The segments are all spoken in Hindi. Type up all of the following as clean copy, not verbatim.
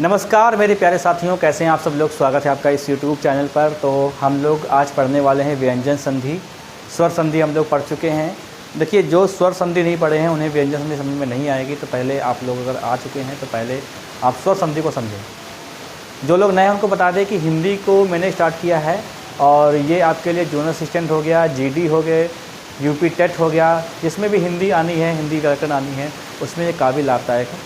नमस्कार मेरे प्यारे साथियों, कैसे हैं आप सब लोग। स्वागत है आपका इस यूट्यूब चैनल पर। तो हम लोग आज पढ़ने वाले हैं व्यंजन संधि। स्वर संधि हम लोग पढ़ चुके हैं। देखिए, जो स्वर संधि नहीं पढ़े हैं उन्हें व्यंजन संधि समझ में नहीं आएगी। तो पहले आप लोग अगर आ चुके हैं तो पहले आप स्वर संधि को समझें। जो लोग नए हैं उनको बता दें कि हिंदी को मैंने स्टार्ट किया है और ये आपके लिए जूनियर असिस्टेंट हो गया, GD हो गए, UP टेट हो गया, जिसमें भी हिंदी आनी है, हिंदी व्याकरण आनी है, उसमें ये काफ़ी लाभदायक है।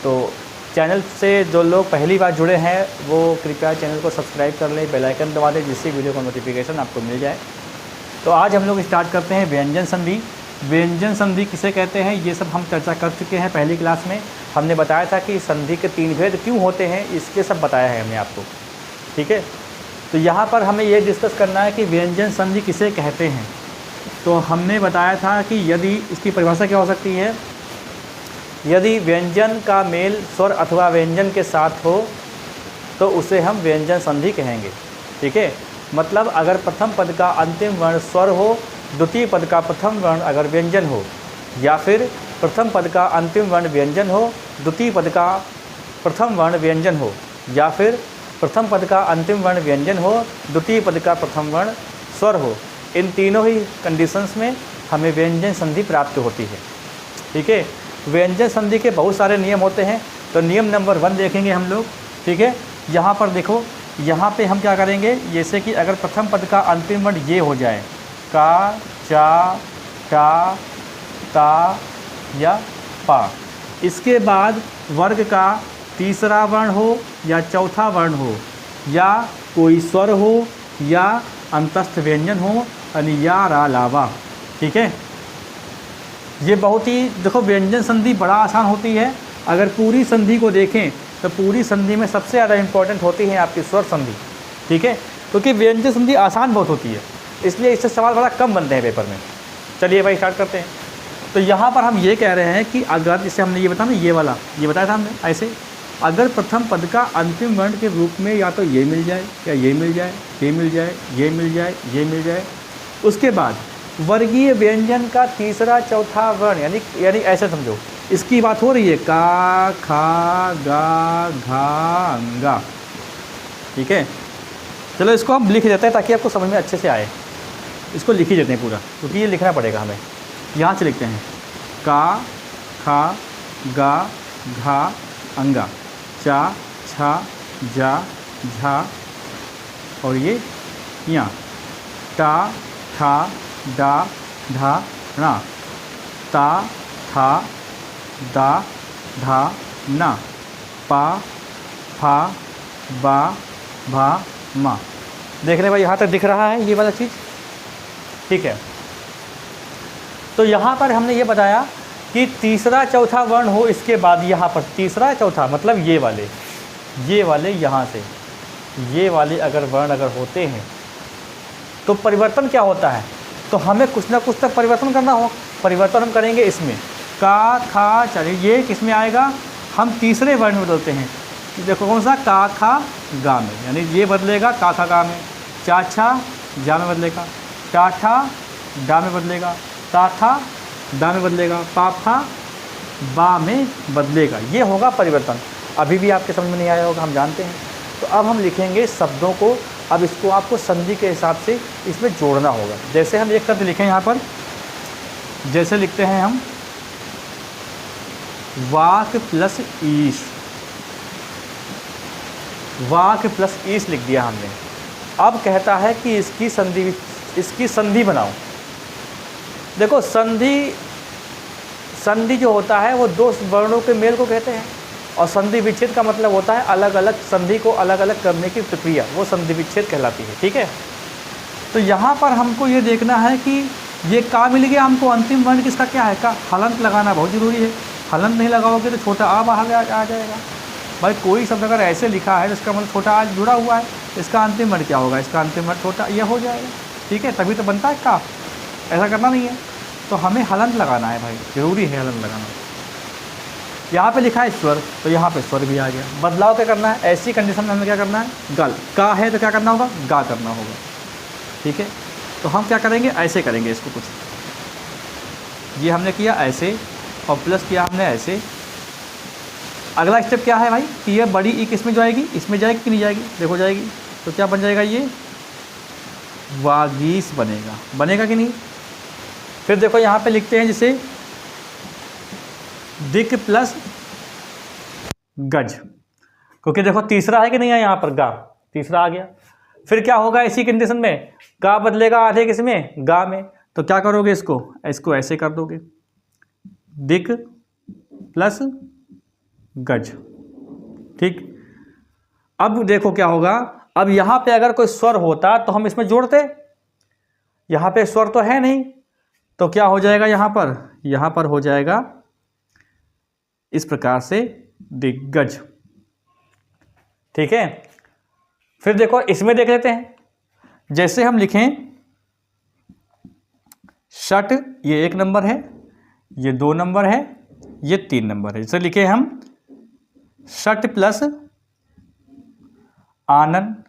तो चैनल से जो लोग पहली बार जुड़े हैं वो कृपया चैनल को सब्सक्राइब कर लें, बेल आइकन दबा दें, जिससे वीडियो का नोटिफिकेशन आपको मिल जाए। तो आज हम लोग स्टार्ट करते हैं व्यंजन संधि। व्यंजन संधि किसे कहते हैं ये सब हम चर्चा कर चुके हैं पहली क्लास में। हमने बताया था कि संधि के 3 भेद क्यों होते हैं, इसके सब बताया है हमने आपको, ठीक है। तो यहाँ पर हमें ये डिस्कस करना है कि व्यंजन संधि किसे कहते हैं। तो हमने बताया था कि यदि इसकी परिभाषा क्या हो सकती है, यदि व्यंजन का मेल स्वर अथवा व्यंजन के साथ हो तो उसे हम व्यंजन संधि कहेंगे, ठीक है। मतलब अगर प्रथम पद का अंतिम वर्ण स्वर हो, द्वितीय पद का प्रथम वर्ण अगर व्यंजन हो, या फिर प्रथम पद का अंतिम वर्ण व्यंजन हो, द्वितीय पद का प्रथम वर्ण व्यंजन हो, या फिर प्रथम पद का अंतिम वर्ण व्यंजन हो, द्वितीय पद का प्रथम वर्ण स्वर हो, इन तीनों ही कंडीशंस में हमें व्यंजन संधि प्राप्त होती है, ठीक है। व्यंजन संधि के बहुत सारे नियम होते हैं। तो नियम नंबर 1 देखेंगे हम लोग, ठीक है। यहाँ पर देखो, यहाँ पे हम क्या करेंगे, जैसे कि अगर प्रथम पद का अंतिम वर्ण ये हो जाए, का, चा, टा, ता या पा, इसके बाद वर्ग का तीसरा वर्ण हो या चौथा वर्ण हो, या कोई स्वर हो या अंतस्थ व्यंजन हो, यानी या, रा, लावा, ठीक है। ये बहुत ही देखो, व्यंजन संधि बड़ा आसान होती है। अगर पूरी संधि को देखें तो पूरी संधि में सबसे ज़्यादा इम्पोर्टेंट होती है आपकी स्वर संधि, ठीक है। क्योंकि व्यंजन संधि आसान बहुत होती है, इसलिए इससे सवाल बड़ा कम बनते हैं पेपर में। चलिए भाई स्टार्ट करते हैं। तो यहाँ पर हम ये कह रहे हैं कि अगर, जैसे हमने ये बताया ना, ये वाला ये बताया था हमने, ऐसे अगर प्रथम पद का अंतिम वर्ण के रूप में या तो ये मिल जाए, या ये मिल जाए, ये मिल जाए, ये मिल जाए, ये मिल जाए, उसके बाद वर्गीय व्यंजन का तीसरा चौथा वर्ण, यानी ऐसे समझो, इसकी बात हो रही है, का, खा, गा, घा, गा, ठीक है। चलो इसको हम लिख देते हैं ताकि आपको समझ में अच्छे से आए। इसको लिख ही देते हैं पूरा, क्योंकि ये लिखना पड़ेगा हमें। यहाँ से लिखते हैं, का, खा, गा, घा, अंगा, चा, छा, जा, झा, और ये यहाँ, टा, ठा, डा, ढा, णा, ता, था, दा, धा, ना, पा, फा, बा, भा, मा। देख रहे भाई, यहाँ तक दिख रहा है ये वाला चीज़, ठीक है। तो यहाँ पर हमने ये बताया कि तीसरा चौथा वर्ण हो, इसके बाद यहाँ पर तीसरा चौथा मतलब ये वाले यहाँ से ये वाले अगर वर्ण अगर होते हैं तो परिवर्तन क्या होता है, तो हमें कुछ ना कुछ तक परिवर्तन करना हो। परिवर्तन हम करेंगे इसमें, का, खा, चलिए ये किस में आएगा, हम तीसरे वर्ण में बदलते हैं। देखो कौन सा, का, खा, गा में, यानी ये बदलेगा का, खा, गा में। चा, छा, जा में बदलेगा। टा, ठा, डा में बदलेगा। ता, था, डा में बदलेगा। पा, फा, बा में बदलेगा। ये होगा परिवर्तन। अभी भी आपके समझ में नहीं आया होगा, हम जानते हैं। तो अब हम लिखेंगे शब्दों को। अब इसको आपको संधि के हिसाब से इसमें जोड़ना होगा। जैसे हम एक शब्द लिखें यहाँ पर, जैसे लिखते हैं हम वाक प्लस ईश, वाक प्लस ईश लिख दिया हमने। अब कहता है कि इसकी संधि बनाओ। देखो संधि जो होता है वो 2 वर्णों के मेल को कहते हैं, और संधि विच्छेद का मतलब होता है अलग अलग संधि को अलग अलग करने की प्रक्रिया, वो संधि विच्छेद कहलाती है, ठीक है। तो यहाँ पर हमको ये देखना है कि ये का मिल गया हमको, अंतिम वर्ण किसका क्या है, का। हलंत लगाना बहुत ज़रूरी है। हलंत नहीं लगाओगे तो छोटा आ बाहर आ जाएगा। भाई कोई शब्द अगर ऐसे लिखा है तो इसका मतलब छोटा आ जुड़ा हुआ है, इसका अंतिम वर्ण क्या होगा, इसका अंतिम वर्ण छोटा यह हो जाएगा, ठीक है। तभी तो बनता है का, ऐसा करना नहीं है। तो हमें हलंत लगाना है भाई, ज़रूरी है हलंत लगाना। यहाँ पे लिखा है स्वर, तो यहाँ पे स्वर भी आ गया। बदलाव क्या करना है, ऐसी कंडीशन में हमें क्या करना है, गल, का है तो क्या करना होगा, गा करना होगा, ठीक है। तो हम क्या करेंगे, ऐसे करेंगे इसको कुछ, ये हमने किया ऐसे और प्लस किया हमने ऐसे, अगला स्टेप क्या है भाई कि ये बड़ी ई किस में जाएगी, इसमें जाएगी कि नहीं जाएगी, देखो जाएगी। तो क्या बन जाएगा, ये वागीश बनेगा, बनेगा कि नहीं। फिर देखो यहाँ पे लिखते हैं जैसे दिक प्लस गज, क्योंकि देखो तीसरा है कि नहीं है यहाँ पर, गा तीसरा आ गया। फिर क्या होगा इसी कंडीशन में, गा बदलेगा आधे किस में, गा में। तो क्या करोगे, इसको ऐसे कर दोगे, दिक प्लस गज, ठीक। अब देखो क्या होगा, अब यहाँ पे अगर कोई स्वर होता तो हम इसमें जोड़ते, यहाँ पे स्वर तो है नहीं, तो क्या हो जाएगा यहाँ पर हो जाएगा इस प्रकार से दिग्गज, ठीक है। फिर देखो इसमें देख लेते हैं, जैसे हम लिखें षट, ये 1 नंबर है, ये 2 नंबर है, ये 3 नंबर है। जैसे लिखे हम षट प्लस आनंद,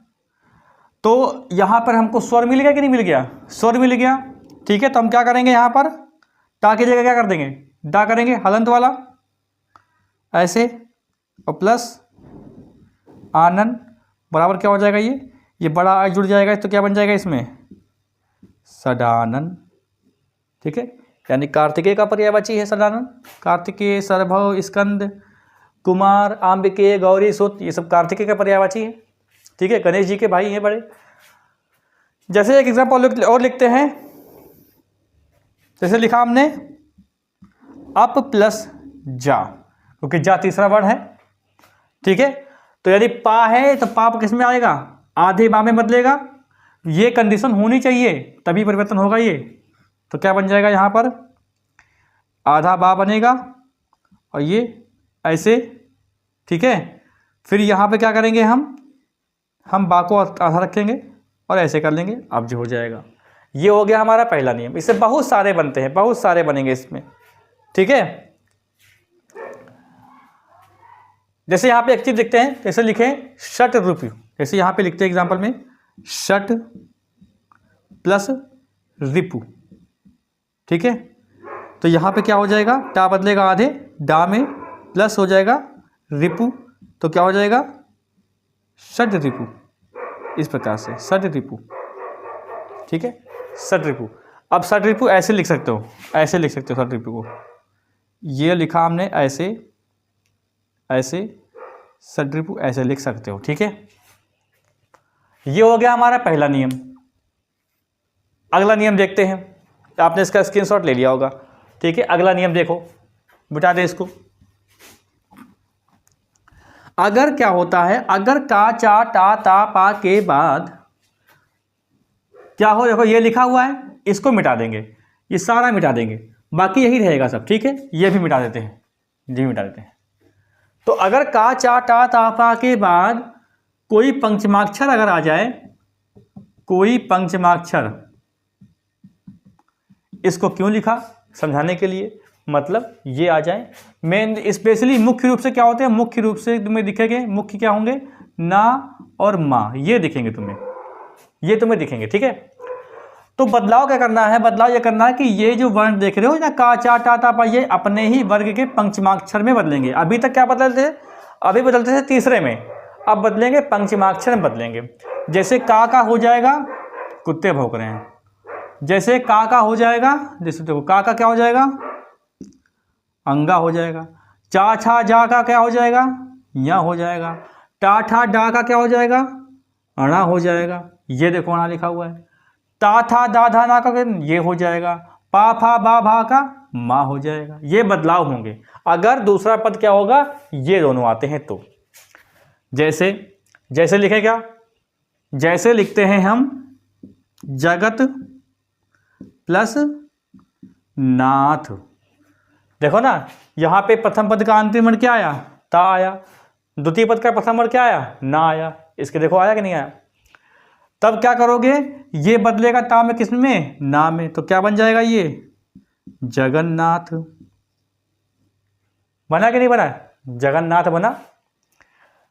तो यहां पर हमको स्वर मिल गया कि नहीं मिल गया, स्वर मिल गया, ठीक है। तो हम क्या करेंगे, यहां पर टा की जगह क्या कर देंगे, डा करेंगे, हलंत वाला ऐसे, और प्लस आनंद बराबर क्या हो जाएगा, ये बड़ा आ जुड़ जाएगा, तो क्या बन जाएगा इसमें सदानंद, ठीक है। यानी कार्तिकेय का पर्यायवाची है सदानंद, कार्तिकेय, सरभव, स्कंद, कुमार, आंबिके, गौरी, सुत, ये सब कार्तिकेय का पर्यायवाची है, ठीक है। गणेश जी के भाई हैं बड़े। जैसे एक एग्जाम्पल और लिखते हैं, जैसे लिखा हमने अप प्लस जा, क्योंकि जा तीसरा वर्ड है, ठीक है। तो यदि पा है तो पा किस में आएगा, आधे बा में बदलेगा, ये कंडीशन होनी चाहिए तभी परिवर्तन होगा ये। तो क्या बन जाएगा, यहाँ पर आधा बा बनेगा और ये ऐसे, ठीक है। फिर यहाँ पे क्या करेंगे, हम बा को आधा रखेंगे और ऐसे कर लेंगे, अब जो हो जाएगा। ये हो गया हमारा पहला नियम। इससे बहुत सारे बनते हैं, बहुत सारे बनेंगे इसमें, ठीक है। जैसे यहाँ पे एक चीज लिखते हैं, जैसे लिखें षट रुपये, जैसे यहाँ पे लिखते हैं एग्जाम्पल में षट प्लस रिपु, ठीक है। तो यहाँ पे क्या हो जाएगा, टा बदलेगा आधे, डा में प्लस हो जाएगा रिपु, तो क्या हो जाएगा षट रिपु, इस प्रकार से षट रिपु, ठीक है, षट रिपु। अब षट रिपु ऐसे लिख सकते हो, ऐसे लिख सकते हो षट रिपु को, ये लिखा हमने ऐसे, ऐसे षट रिपु ऐसे लिख सकते हो, ठीक है। ये हो गया हमारा पहला नियम। अगला नियम देखते हैं, आपने इसका स्क्रीनशॉट ले लिया होगा, ठीक है। अगला नियम देखो, बिठा दे इसको। अगर क्या होता है, अगर का, चा, टा, ता, पा के बाद क्या हो, देखो ये लिखा हुआ है, इसको मिटा देंगे, ये सारा मिटा देंगे, बाकी यही रहेगा सब, ठीक है। ये भी मिटा देते हैं, ये भी मिटा देते हैं। तो अगर का, चा, टा, ता, पा के बाद कोई पंचमाक्षर अगर आ जाए, कोई पंचमाक्षर, इसको क्यों लिखा, समझाने के लिए, मतलब ये आ जाए। मेन स्पेशली मुख्य रूप से क्या होते हैं, मुख्य रूप से तुम्हें दिखेंगे, मुख्य क्या होंगे, ना और माँ, ये दिखेंगे तुम्हें, ये तुम्हें दिखेंगे, ठीक है। तो बदलाव क्या करना है, बदलाव ये करना है कि ये जो वर्ण देख रहे हो ना, का, चा, टा, ता, पा, ये अपने ही वर्ग के पंचमाक्षर में बदलेंगे। अभी तक क्या बदलते थे, अभी बदलते थे तीसरे में, अब बदलेंगे पंचमाक्षर में बदलेंगे। जैसे का हो जाएगा, कुत्ते भौंक रहे हैं, जैसे का हो जाएगा, जैसे देखो का क्या हो जाएगा, अंगा हो जाएगा। चा, छा, जा का क्या हो जाएगा, या हो जाएगा। टा, ठा, डा का क्या हो जाएगा, अणा हो जाएगा, ये देखो अणा लिखा हुआ है। ता, था, दा, धा, ना का ये हो जाएगा। पा, फा, बा, भा का माँ हो जाएगा। ये बदलाव होंगे अगर दूसरा पद क्या होगा, ये दोनों आते हैं तो। जैसे जैसे लिखे क्या, जैसे लिखते हैं हम जगत प्लस नाथ, देखो ना यहाँ पे प्रथम पद का अंतिम वर्ण क्या आया, ता आया, द्वितीय पद का प्रथम वर्ण क्या आया, ना आया। इसके देखो आया कि नहीं आया। तब क्या करोगे, ये बदलेगा ता में, किस में, ना में, तो क्या बन जाएगा, ये जगन्नाथ बना कि नहीं बना, जगन्नाथ बना,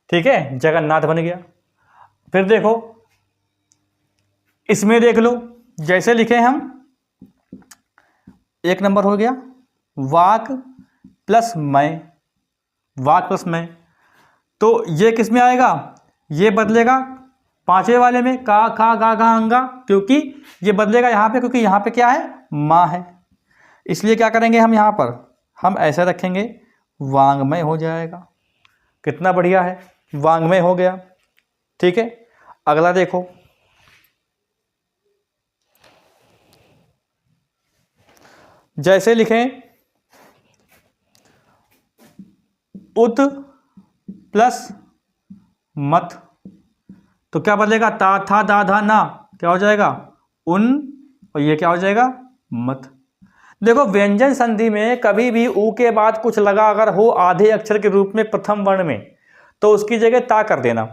ठीक है, जगन्नाथ बन गया। फिर देखो इसमें देख लो, जैसे लिखे हम 1 नंबर हो गया वाक प्लस मैं, वाक प्लस मैं। तो ये किस में आएगा, ये बदलेगा पांचवें वाले में, का खा गा घा अंगा, क्योंकि ये बदलेगा यहाँ पे, क्योंकि यहाँ पे क्या है, माँ है। इसलिए क्या करेंगे हम, यहाँ पर हम ऐसे रखेंगे, वांग्मय हो जाएगा। कितना बढ़िया है, वांग्मय हो गया। ठीक है, अगला देखो, जैसे लिखें उत प्लस मत, तो क्या बदलेगा, ता था दा धा ना, क्या हो जाएगा, उन, और ये क्या हो जाएगा, मत। देखो व्यंजन संधि में कभी भी ऊ के बाद कुछ लगा अगर हो आधे अक्षर के रूप में प्रथम वर्ण में, तो उसकी जगह ता कर देना।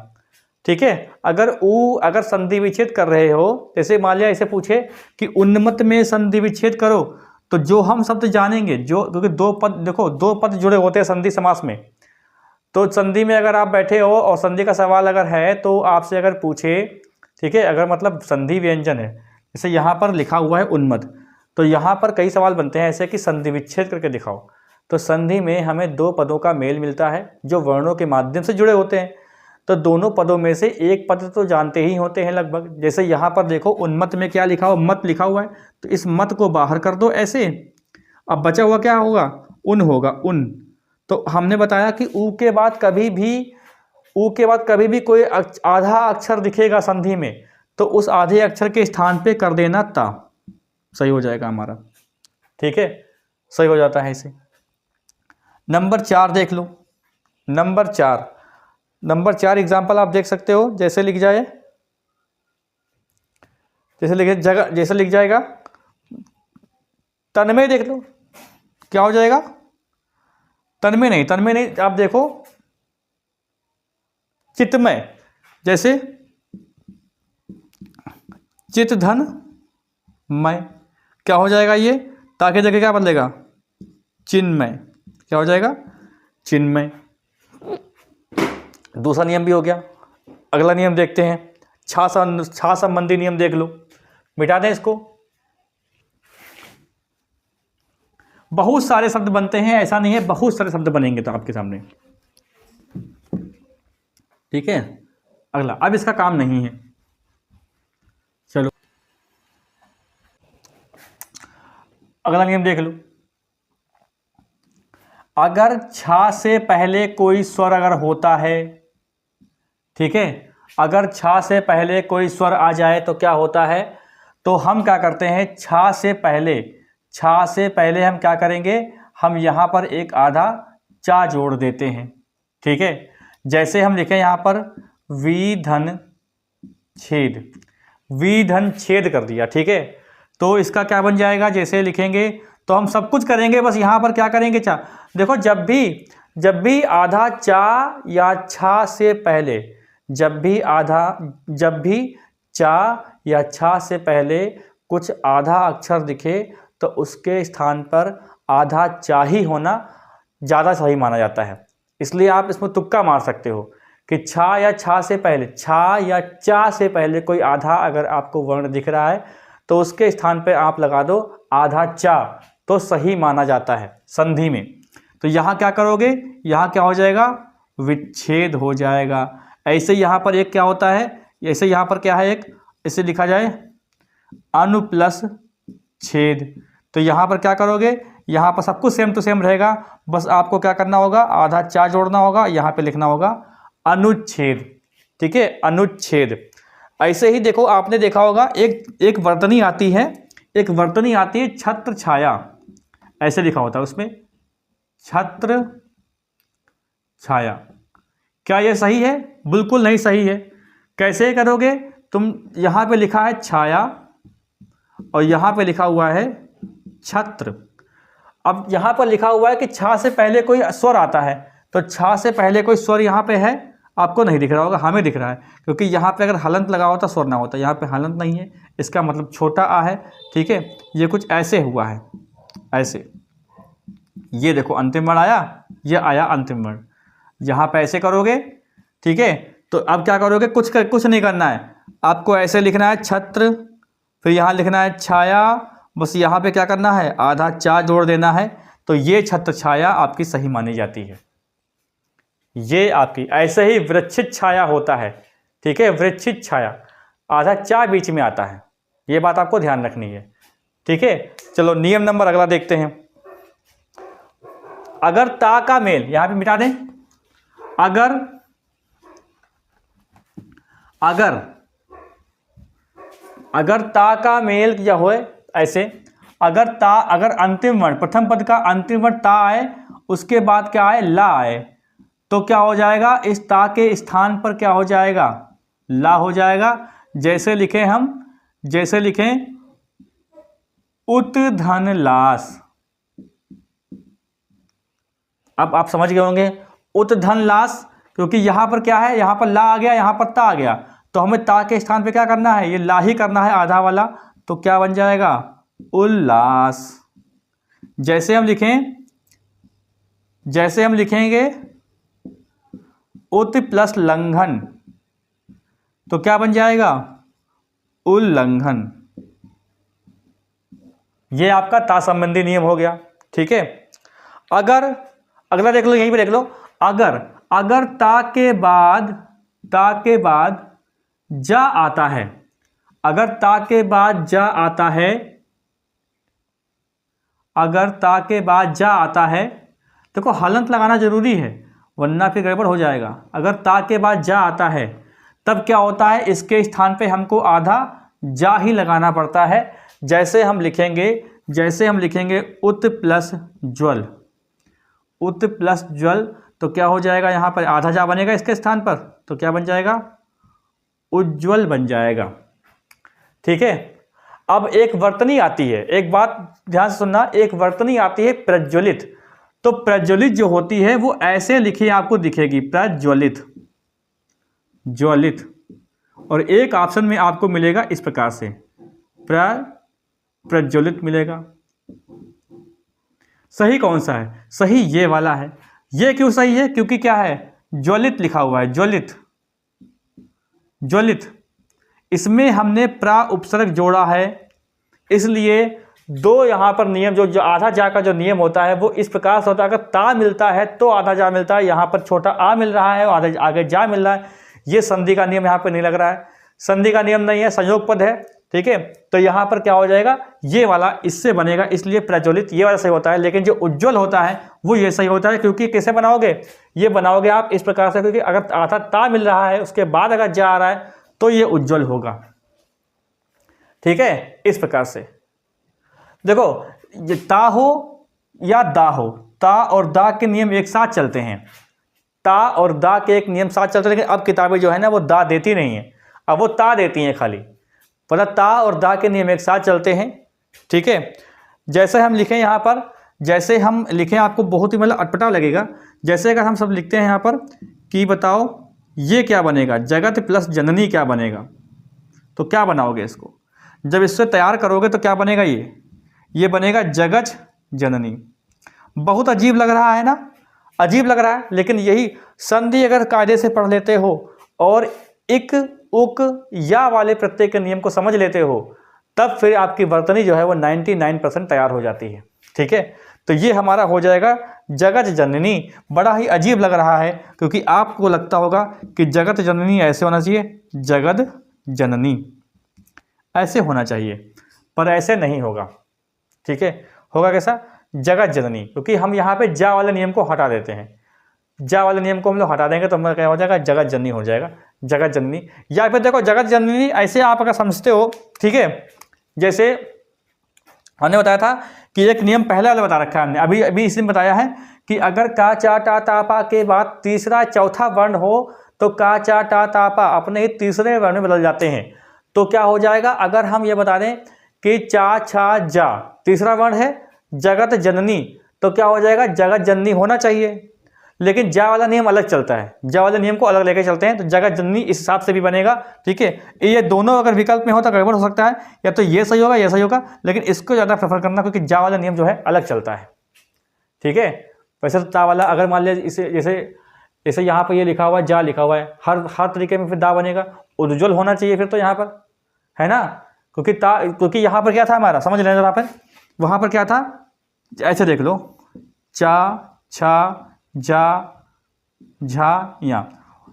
ठीक है, अगर संधि विच्छेद कर रहे हो, जैसे मान लिया ऐसे पूछे कि उन्मत में संधि विच्छेद करो, तो जो हम शब्द जानेंगे, जो क्योंकि दो पद, देखो दो पद जुड़े होते हैं संधि समास में, तो संधि में अगर आप बैठे हो और संधि का सवाल अगर है तो आपसे अगर पूछे, ठीक है, अगर मतलब संधि व्यंजन है, जैसे यहाँ पर लिखा हुआ है उन्मत, तो यहाँ पर कई सवाल बनते हैं ऐसे कि संधि विच्छेद करके दिखाओ। तो संधि में हमें दो पदों का मेल मिलता है जो वर्णों के माध्यम से जुड़े होते हैं, तो दोनों पदों में से एक पद तो जानते ही होते हैं लगभग। जैसे यहाँ पर देखो उन्मत में क्या लिखा हुआ, मत लिखा हुआ है, तो इस मत को बाहर कर दो ऐसे, अब बचा हुआ क्या होगा, उन होगा, उन। तो हमने बताया कि ऊ के बाद कभी भी कोई आधा अक्षर दिखेगा संधि में, तो उस आधे अक्षर के स्थान पे कर देना ता, सही हो जाएगा हमारा। ठीक है, सही हो जाता है इसे। नंबर 4 देख लो, नंबर 4 एग्जाम्पल आप देख सकते हो, जैसे लिख जाए, जैसे लिख जाएगा तन्मय, देख लो क्या हो जाएगा, तन्मय नहीं, आप देखो चित्तमय, जैसे चित धन मय, क्या हो जाएगा, ये ताकि जगह क्या बदलेगा, चिन्मय, क्या हो जाएगा, चिन्मय। दूसरा नियम भी हो गया। अगला नियम देखते हैं, छा संबंधी नियम देख लो, मिटा दें इसको। बहुत सारे शब्द बनते हैं, ऐसा नहीं है, बहुत सारे शब्द बनेंगे तो आपके सामने। ठीक है, अगला, अब इसका काम नहीं है, चलो अगला नियम देख लो। अगर छा से पहले कोई स्वर अगर होता है, ठीक है, अगर छा से पहले कोई स्वर आ जाए तो क्या होता है, तो हम क्या करते हैं, छा से पहले हम क्या करेंगे, हम यहाँ पर एक आधा चा जोड़ देते हैं। ठीक है, जैसे हम लिखें यहाँ पर विधन छेद कर दिया। ठीक है, तो इसका क्या बन जाएगा, जैसे लिखेंगे तो हम सब कुछ करेंगे, बस यहाँ पर क्या करेंगे, चा। देखो जब भी आधा चा या छा से पहले, जब भी चा या छा से पहले कुछ आधा अक्षर दिखे, तो उसके स्थान पर आधा चा ही होना ज़्यादा सही माना जाता है। इसलिए आप इसमें तुक्का मार सकते हो कि छा या चा से पहले कोई आधा अगर आपको वर्ण दिख रहा है, तो उसके स्थान पे आप लगा दो आधा चा, तो सही माना जाता है संधि में। तो यहाँ क्या करोगे, यहाँ क्या हो जाएगा, विच्छेद हो जाएगा। ऐसे यहाँ पर एक क्या होता है, ऐसे यहाँ पर क्या है, एक इसे लिखा जाए अनु प्लस छेद। तो यहाँ पर क्या करोगे, यहाँ पर सब कुछ सेम टू सेम रहेगा, बस आपको क्या करना होगा, आधा चा जोड़ना होगा, यहाँ पे लिखना होगा अनुच्छेद। ठीक है, अनुच्छेद। ऐसे ही देखो, आपने देखा होगा एक वर्तनी आती है, छत्र छाया, ऐसे लिखा होता है उसमें, छत्र छाया। क्या ये सही है, बिल्कुल नहीं सही है। कैसे करोगे तुम, यहाँ पे लिखा है छाया और यहाँ पे लिखा हुआ है छत्र। अब यहाँ पर लिखा हुआ है कि छा से पहले कोई स्वर आता है, तो छा से पहले कोई स्वर यहाँ पे है, आपको नहीं दिख रहा होगा, हमें दिख रहा है, क्योंकि यहाँ पे अगर हलंत लगा होता स्वर ना होता, यहाँ पे हलंत नहीं है, इसका मतलब छोटा आ है। ठीक है, ये कुछ ऐसे हुआ है, ऐसे, ये देखो अंतिम वर्ण आया, ये आया अंतिम वर्ण, यहाँ पे ऐसे करोगे। ठीक है, तो अब क्या करोगे, कुछ नहीं करना है, आपको ऐसे लिखना है छत्र, फिर यहाँ लिखना है छाया, बस यहाँ पे क्या करना है, आधा चा जोड़ देना है, तो ये छत्र छाया आपकी सही मानी जाती है। ये आपकी ऐसे ही वृक्षित छाया होता है, ठीक है, वृक्षित छाया, आधा चा बीच में आता है, ये बात आपको ध्यान रखनी है, ठीक है। चलो नियम नंबर अगला देखते हैं। अगर ता का मेल, यहां पे मिटा दें, अगर अगर अगर ता का मेल क्या हो ऐसे, अगर अंतिम वर्ण, प्रथम पद का अंतिम वर्ण ता आए, उसके बाद क्या आए, ला आए, तो क्या हो जाएगा, इस ता के स्थान पर क्या हो जाएगा, ला हो जाएगा। जैसे लिखें उत्धन लास। अब आप समझ गए होंगे उत्धन लास, क्योंकि यहां पर क्या है, यहां पर ला आ गया, यहां पर ता आ गया, तो हमें ता के स्थान पे क्या करना है, ये ला ही करना है आधा वाला, तो क्या बन जाएगा, उल्लास। जैसे हम लिखेंगे उत प्लस लंघन, तो क्या बन जाएगा, उल्लंघन। ये आपका ता संबंधी नियम हो गया, ठीक है। अगर अगला देख लो, यहीं पे देख लो, अगर ता के बाद जा आता है, अगर ता के बाद जा आता है, देखो हलंत लगाना जरूरी है वरना फिर गड़बड़ हो जाएगा। अगर ता के बाद जा आता है तब क्या होता है, इसके स्थान पे हमको आधा जा ही लगाना पड़ता है। जैसे हम लिखेंगे उत प्लस ज्वल, तो क्या हो जाएगा, यहां पर आधा जा बनेगा इसके स्थान पर, तो क्या बन जाएगा, उज्ज्वल बन जाएगा, ठीक है। अब एक वर्तनी आती है, एक बात ध्यान से सुनना, एक वर्तनी आती है प्रज्वलित, तो प्रज्वलित जो होती है वो ऐसे लिखी आपको दिखेगी, प्रज्वलित, ज्वलित, और एक ऑप्शन में आपको मिलेगा इस प्रकार से, प्रज्वलित मिलेगा। सही कौन सा है, सही ये वाला है। ये क्यों सही है, क्योंकि क्या है, ज्वलित लिखा हुआ है, ज्वलित, इसमें हमने प्रा उपसर्ग जोड़ा है, इसलिए दो यहाँ पर नियम, जो आधा जा का जो नियम होता है वो इस प्रकार से होता है, अगर ता मिलता है तो आधा जा मिलता है, यहाँ पर छोटा आ मिल रहा है और आगे जा मिल रहा है, ये संधि का नियम यहाँ पर नहीं लग रहा है, संधि का नियम नहीं है, संयोग पद है, ठीक है। तो यहाँ पर क्या हो जाएगा, ये वाला इससे बनेगा, इसलिए प्रज्वलित ये वाला सही होता है। लेकिन जो उज्ज्वल होता है वो ये सही होता है, क्योंकि कैसे बनाओगे, ये बनाओगे आप इस प्रकार से, क्योंकि अगर आधा ता मिल रहा है उसके बाद अगर जा आ रहा है तो ये उज्ज्वल होगा, ठीक है। इस प्रकार से देखो, ये ता हो या दा हो, ता और दा के नियम एक साथ चलते हैं, ता और दा के एक नियम साथ चलते हैं, लेकिन अब किताबें जो है ना वो दा देती नहीं है, अब वो ता देती हैं खाली, पता ता और दा के नियम एक साथ चलते हैं, ठीक है। जैसे हम लिखें यहाँ पर, जैसे हम लिखें आपको बहुत ही मतलब अटपटा लगेगा, जैसे अगर हम सब लिखते हैं यहाँ पर कि बताओ ये क्या बनेगा, जगत प्लस जननी क्या बनेगा, तो क्या बनाओगे इसको, जब इससे तैयार करोगे तो क्या बनेगा, ये बनेगा जगत जननी। बहुत अजीब लग रहा है ना, अजीब लग रहा है, लेकिन यही संधि अगर कायदे से पढ़ लेते हो और इक उक या वाले प्रत्यय के नियम को समझ लेते हो, तब फिर आपकी वर्तनी जो है वो 99% तैयार हो जाती है, ठीक है। तो ये हमारा हो जाएगा जगत जननी। बड़ा ही अजीब लग रहा है, क्योंकि आपको लगता होगा कि जगत जननी ऐसे होना चाहिए, जगत जननी ऐसे होना चाहिए, पर ऐसे नहीं होगा, ठीक है। होगा कैसा, जगत जननी, क्योंकि हम यहाँ पे जा वाले नियम को हटा देते हैं, जा वाले नियम को हम लोग हटा देंगे तो हमारा क्या हो जाएगा, जगत जननी हो जाएगा, जगत जननी। या फिर देखो जगत जननी ऐसे आप अगर समझते हो, ठीक है, जैसे हमने बताया था कि एक नियम पहले वाला बता रखा है हमने, अभी इसमें बताया है कि अगर का चा टा ता पा के बाद तीसरा चौथा वर्ण हो तो का चा टा ता पा अपने ही तीसरे वर्ण में बदल जाते हैं। तो क्या हो जाएगा, अगर हम ये बता दें कि चा छा जा तीसरा वर्ण है, जगत जननी, तो क्या हो जाएगा, जगत जननी होना चाहिए, लेकिन जा वाला नियम अलग चलता है, जा वाले नियम को अलग लेके चलते हैं, तो जगत जननी इस हिसाब से भी बनेगा, ठीक है। ये दोनों अगर विकल्प में हो तो गड़बड़ हो सकता है, या तो ये सही होगा या सही होगा, लेकिन इसको ज़्यादा प्रेफर करना, क्योंकि जा वाला नियम जो है अलग चलता है, ठीक है। वैसे तो ता वाला अगर मान लिया इसे जैसे यहाँ पर ये लिखा हुआ है, जा लिखा हुआ है, हर तरीके में फिर दा बनेगा, उज्ज्वल होना चाहिए फिर तो यहाँ पर, है ना, क्योंकि यहाँ पर क्या था हमारा, समझ लेना यहाँ पर, वहाँ पर क्या था, ऐसे देख लो, चा छा जा झा या।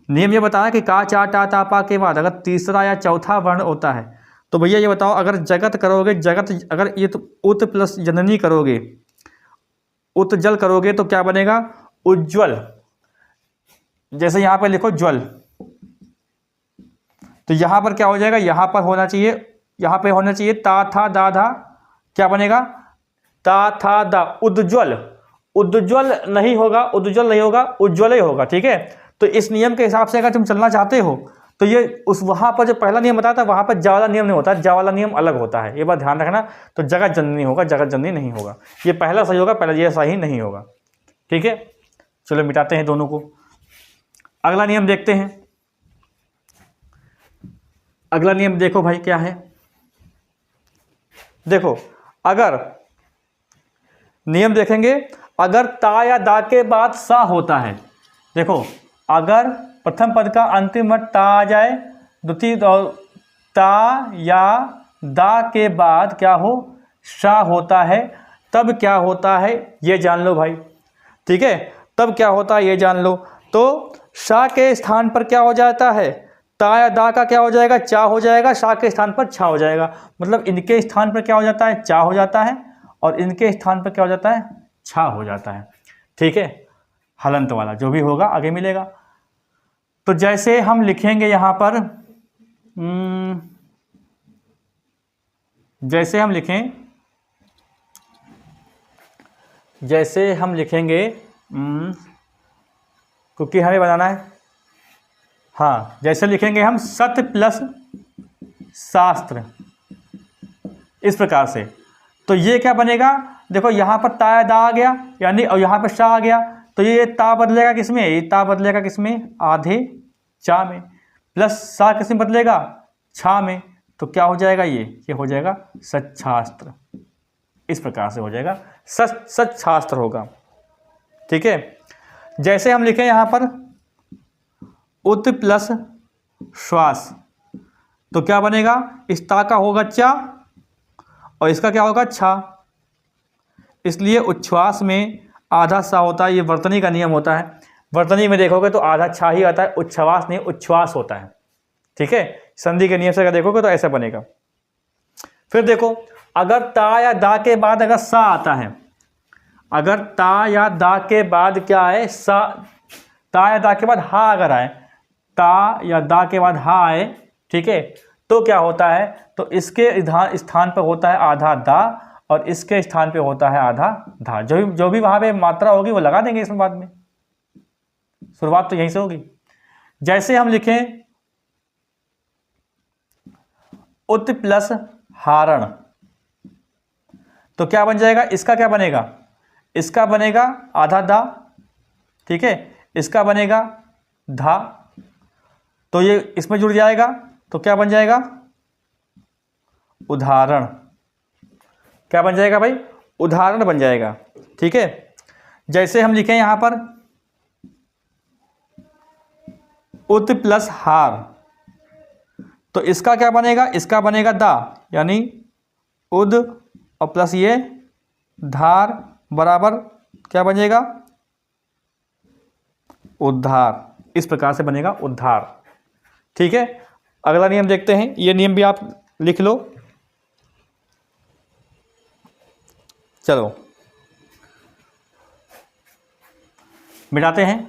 नियम ये बताया कि का चा टा ता पा के बाद अगर तीसरा या चौथा वर्ण होता है तो भैया ये बताओ, अगर जगत करोगे, जगत अगर ये तो उत प्लस जननी करोगे, उत्जल करोगे तो क्या बनेगा? उज्ज्वल। जैसे यहां पर लिखो ज्वल, तो यहां पर क्या हो जाएगा? यहां पर होना चाहिए, यहां पे होना चाहिए ता था दा धा, क्या बनेगा? ता था दा, उज्ज्वल। उज्ज्वल नहीं होगा, उज्ज्वल नहीं होगा, उज्ज्वल ही होगा। ठीक है, तो इस नियम के हिसाब से अगर तुम चलना चाहते हो तो ये उस वहां पर जो पहला नियम बताया था वहां पर जा वाला नियम नहीं होता, जा वाला नियम अलग होता है, ये बात ध्यान रखना। तो जगत जननी होगा, जगत जननी नहीं होगा। ये पहला सही होगा, पहला ये सही नहीं होगा। ठीक है, चलो मिटाते हैं दोनों को। अगला नियम देखते हैं। अगला नियम देखो भाई क्या है। देखो, अगर नियम देखेंगे, अगर ता या दा के बाद सा होता है, देखो अगर प्रथम पद का अंतिम वर्ण ता आ जाए, द्वितीय ता या दा के बाद क्या हो? सा होता है, तब क्या होता है ये जान लो भाई। ठीक है, तब क्या होता है ये जान लो। तो सा के स्थान पर क्या हो जाता है? ता या दा का क्या हो जाएगा? चा हो जाएगा, सा के स्थान पर छा हो जाएगा। मतलब इनके स्थान पर क्या हो जाता है? चा हो जाता है, और इनके स्थान पर क्या हो जाता है? छा हो जाता है। ठीक है, हलंत वाला जो भी होगा आगे मिलेगा। तो जैसे हम लिखेंगे यहां पर, जैसे हम लिखेंगे, क्योंकि हमें बनाना है, हाँ, जैसे लिखेंगे हम सत्य प्लस शास्त्र, इस प्रकार से। तो ये क्या बनेगा? देखो यहां पर ता या दा आ गया, यानी और यहां पर सा आ गया, तो ये ता बदलेगा किसमें? ये ता बदलेगा किसमें? आधे चा में, प्लस सा किसमें बदलेगा? छा में। तो क्या हो जाएगा? ये हो जाएगा सच्छास्त्र। इस प्रकार से हो जाएगा, सच्छास्त्र होगा। ठीक है, जैसे हम लिखें यहां पर उत प्लस श्वास, तो क्या बनेगा? इस ता का होगा चा और इसका क्या होगा? छा। इसलिए उच्छ्वास में आधा सा होता है, ये वर्तनी का नियम होता है। वर्तनी में देखोगे तो आधा छा ही आता है, उच्छ्वास नहीं उच्छ्वास होता है। ठीक है, संधि के नियम से अगर देखोगे तो ऐसा बनेगा। फिर देखो, अगर ता या दा के बाद अगर सा आता है, अगर ता या दा के बाद क्या है? सा, ता या दा के बाद हा अगर आए, ता या दा के बाद हा आए, ठीक है, तो क्या होता है? तो इसके स्थान पर होता है आधा दा और इसके स्थान पे होता है आधा धा। जो भी वहां पे मात्रा होगी वो लगा देंगे इसमें बाद में, शुरुआत तो यहीं से होगी। जैसे हम लिखें उत प्लस हारण, तो क्या बन जाएगा? इसका क्या बनेगा? इसका बनेगा आधा दा, ठीक है, इसका बनेगा धा, तो ये इसमें जुड़ जाएगा, तो क्या बन जाएगा? उदाहरण। क्या बन जाएगा भाई? उदाहरण बन जाएगा। ठीक है, जैसे हम लिखें यहां पर उत प्लस हार, तो इसका क्या बनेगा? इसका बनेगा दा, यानी उद और प्लस ये धार बराबर क्या बनेगा? उद्धार। इस प्रकार से बनेगा उद्धार। ठीक है, अगला नियम देखते हैं, ये नियम भी आप लिख लो। चलो मिटाते हैं।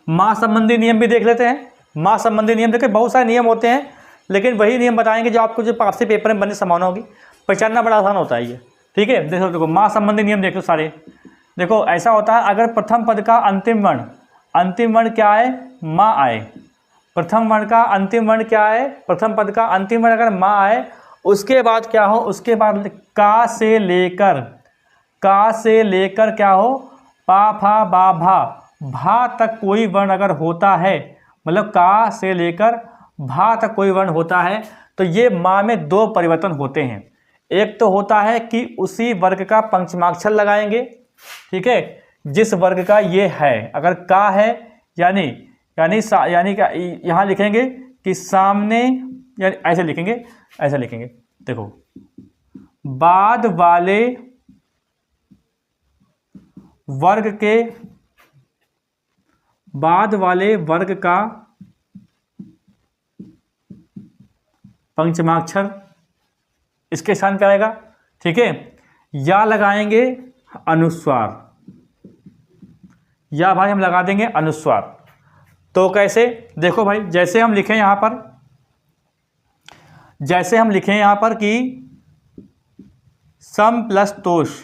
मां संबंधी नियम भी देख लेते हैं। मां संबंधी नियम देखिए, बहुत सारे नियम होते हैं, लेकिन वही नियम बताएंगे जो आपको जो आपसे पेपर में बनने संभावना होगी, पहचानना बड़ा आसान होता है ये। ठीक है, देखो मां संबंधी नियम देखो सारे। देखो ऐसा होता है, अगर प्रथम पद का अंतिम वर्ण क्या है? मां आए। प्रथम वर्ण का अंतिम वर्ण क्या है? प्रथम पद का अंतिम वर्ण अगर मां आए, उसके बाद क्या हो? उसके बाद का से लेकर क्या हो? पा फा बा भा तक कोई वर्ण अगर होता है, मतलब का से लेकर भा तक कोई वर्ण होता है, तो ये मां में दो परिवर्तन होते हैं। एक तो होता है कि उसी वर्ग का पंचमाक्षर लगाएंगे, ठीक है, जिस वर्ग का ये है। अगर का है यानी क्या यहाँ लिखेंगे कि सामने, यानी ऐसे लिखेंगे, देखो बाद वाले वर्ग के बाद वाले वर्ग का पंचमाक्षर इसके स्थान पे आएगा। ठीक है, या लगाएंगे अनुस्वार, या भाई हम लगा देंगे अनुस्वार। तो कैसे, देखो भाई, जैसे हम लिखें यहां पर, जैसे हम लिखें यहां पर कि सम प्लस तोष,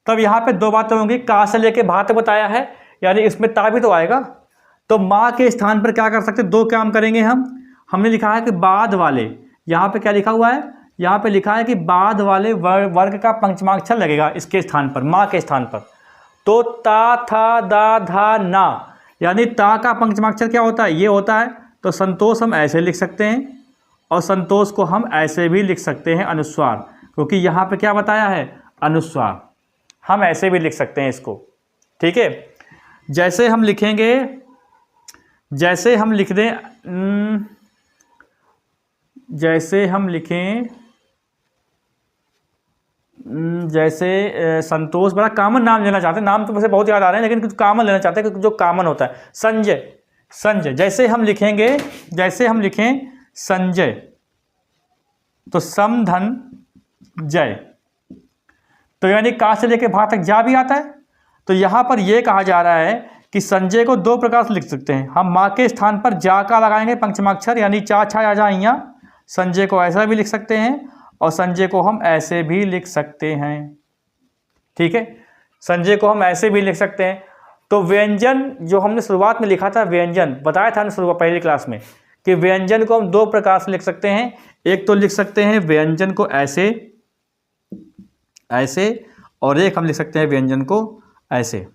तब यहां पे दो बातें होंगी, का से लेके भा तक बताया है, यानी इसमें ता भी तो आएगा। तो माँ के स्थान पर क्या कर सकते, दो काम करेंगे हमने लिखा है कि बाद वाले, यहां पे क्या लिखा हुआ है, यहां पे लिखा है कि बाद वाले वर्ग का पंचमाक्षर लगेगा इसके स्थान पर, माँ के स्थान पर। तो ता था दा धा ना, यानी ता का पंचमाक्षर क्या होता है, ये होता है। तो संतोष हम ऐसे लिख सकते हैं, और संतोष को हम ऐसे भी लिख सकते हैं अनुस्वार, क्योंकि यहाँ पे क्या बताया है, अनुस्वार। हम ऐसे भी लिख सकते हैं इसको। ठीक है, जैसे हम लिखेंगे, जैसे हम लिख दें, जैसे हम लिखें, जैसे संतोष, बड़ा कॉमन नाम लेना चाहते हैं, नाम तो मुझे बहुत याद आ रहे हैं, लेकिन कुछ कॉमन लेना चाहते हैं जो कॉमन होता है। संजय, संजय, जैसे हम लिखेंगे, जैसे हम लिखें संजय, तो समधन जय, तो यानी का से लेके भा तक जा भी आता है। तो यहां पर यह कहा जा रहा है कि संजय को दो प्रकार से लिख सकते हैं हम। माँ के स्थान पर जा का लगाएंगे पंचमाक्षर, यानी चा छा या जा इया, संजय को ऐसा भी लिख सकते हैं, और संजय को हम ऐसे भी लिख सकते हैं। ठीक है, संजय को हम ऐसे भी लिख सकते हैं। तो व्यंजन जो हमने शुरुआत में लिखा था, व्यंजन बताया था शुरुआत पहली क्लास में कि व्यंजन को हम दो प्रकार से लिख सकते हैं। एक तो लिख सकते हैं व्यंजन को ऐसे, ऐसे, और एक हम लिख सकते हैं व्यंजन को ऐसे।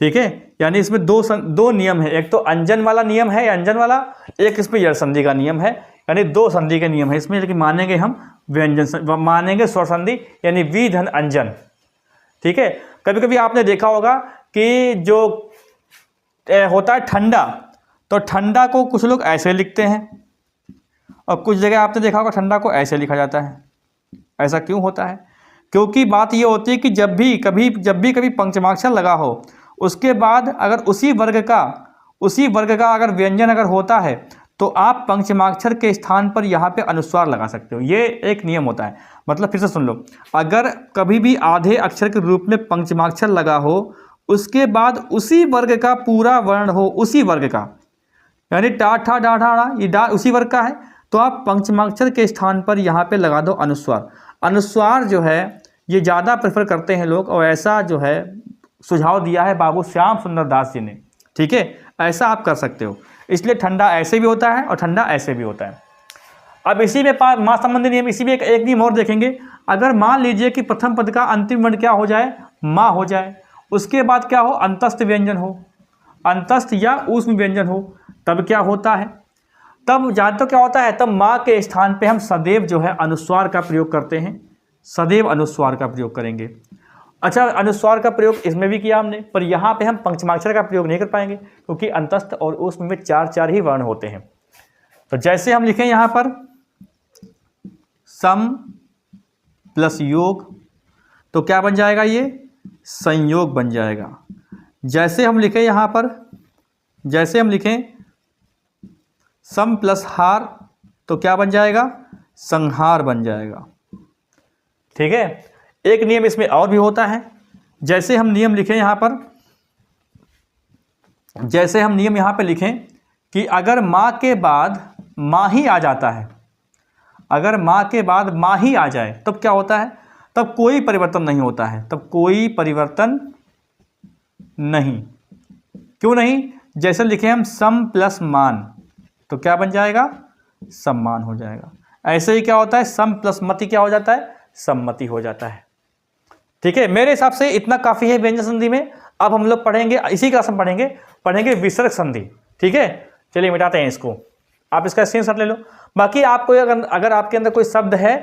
ठीक है, यानी इसमें दो नियम है, एक तो अंजन वाला नियम है, अंजन वाला, एक इसमें यड़ संधि का नियम है, यानी दो संधि के नियम है इसमें। लेकिन मानेंगे हम व्यंजन, मानेंगे स्वर संधि, यानी वी धन अंजन। ठीक है, कभी कभी आपने देखा होगा कि जो होता है ठंडा, तो ठंडा को कुछ लोग ऐसे लिखते हैं, और कुछ जगह आपने देखा होगा ठंडा को ऐसे लिखा जाता है। ऐसा क्यों होता है, क्योंकि बात ये होती है कि जब भी कभी पंचमाक्षर लगा हो, उसके बाद अगर उसी वर्ग का अगर व्यंजन अगर होता है, तो आप पंचमाक्षर के स्थान पर यहाँ पे अनुस्वार लगा सकते हो। ये एक नियम होता है। मतलब फिर से सुन लो, अगर कभी भी आधे अक्षर के रूप में पंचमाक्षर लगा हो, उसके बाद उसी वर्ग का पूरा वर्ण हो, उसी वर्ग का, यानी टा ठा डा ढा डा, ये डा उसी वर्ग का है, तो आप पंचमाक्षर के स्थान पर यहाँ पे लगा दो अनुस्वार। अनुस्वार जो है ये ज़्यादा प्रेफर करते हैं लोग, और ऐसा जो है सुझाव दिया है बाबू श्याम सुंदर दास जी ने। ठीक है, ऐसा आप कर सकते हो। इसलिए ठंडा ऐसे भी होता है और ठंडा ऐसे भी होता है। अब इसी में माँ संबंधी नियम, इसी में एक नियम और देखेंगे। अगर मान लीजिए कि प्रथम पद का अंतिम वर्ण क्या हो जाए, माँ हो जाए, उसके बाद क्या हो, अंतस्थ व्यंजन हो, अंतस्थ या ऊष्म व्यंजन हो, तब क्या होता है, तब जानते हो क्या होता है, तब माँ के स्थान पे हम सदैव जो है अनुस्वार का प्रयोग करते हैं, सदैव अनुस्वार का प्रयोग करेंगे। अच्छा, अनुस्वार का प्रयोग इसमें भी किया हमने, पर यहाँ पे हम पंचमाक्षर का प्रयोग नहीं कर पाएंगे, क्योंकि अंतस्थ और ऊष्म में चार ही वर्ण होते हैं। तो जैसे हम लिखें यहाँ पर सम प्लस योग, तो क्या बन जाएगा, ये संयोग बन जाएगा। जैसे हम लिखें यहाँ पर, जैसे हम लिखें सम प्लस हार, तो क्या बन जाएगा, संहार बन जाएगा। ठीक है, एक नियम इसमें और भी होता है। जैसे हम नियम लिखें यहाँ पर, जैसे हम नियम यहाँ पे लिखें कि अगर माँ के बाद माँ ही आ जाता है, अगर माँ के बाद माँ ही आ जाए, तब क्या होता है, तब कोई परिवर्तन नहीं होता है, तब कोई परिवर्तन नहीं। क्यों नहीं, जैसे लिखें हम सम प्लस मान, तो क्या बन जाएगा, सम्मान हो जाएगा। ऐसे ही क्या होता है, सम प्लस मति क्या हो जाता है, सम्मति हो जाता है। ठीक है, मेरे हिसाब से इतना काफ़ी है व्यंजन संधि में। अब हम लोग पढ़ेंगे, इसी क्लास में पढ़ेंगे विसर्ग संधि। ठीक है, चलिए मिटाते हैं इसको, आप इसका स्क्रीनशॉट ले लो। बाकी आपको अगर आपके अंदर कोई शब्द है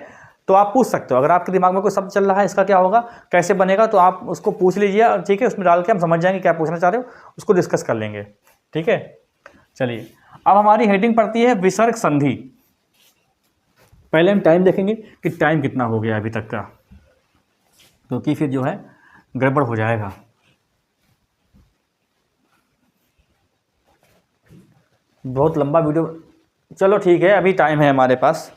तो आप पूछ सकते हो, अगर आपके दिमाग में कोई शब्द चल रहा है इसका क्या होगा, कैसे बनेगा, तो आप उसको पूछ लीजिए। ठीक है, उसमें डाल के हम समझ जाएंगे क्या पूछना चाह रहे हो, उसको डिस्कस कर लेंगे। ठीक है, चलिए अब हमारी हेडिंग पड़ती है विसर्ग संधि। पहले हम टाइम देखेंगे कि टाइम कितना हो गया अभी तक का। क्योंकि फिर जो है गड़बड़ हो जाएगा। बहुत लंबा वीडियो, चलो ठीक है, अभी टाइम है हमारे पास,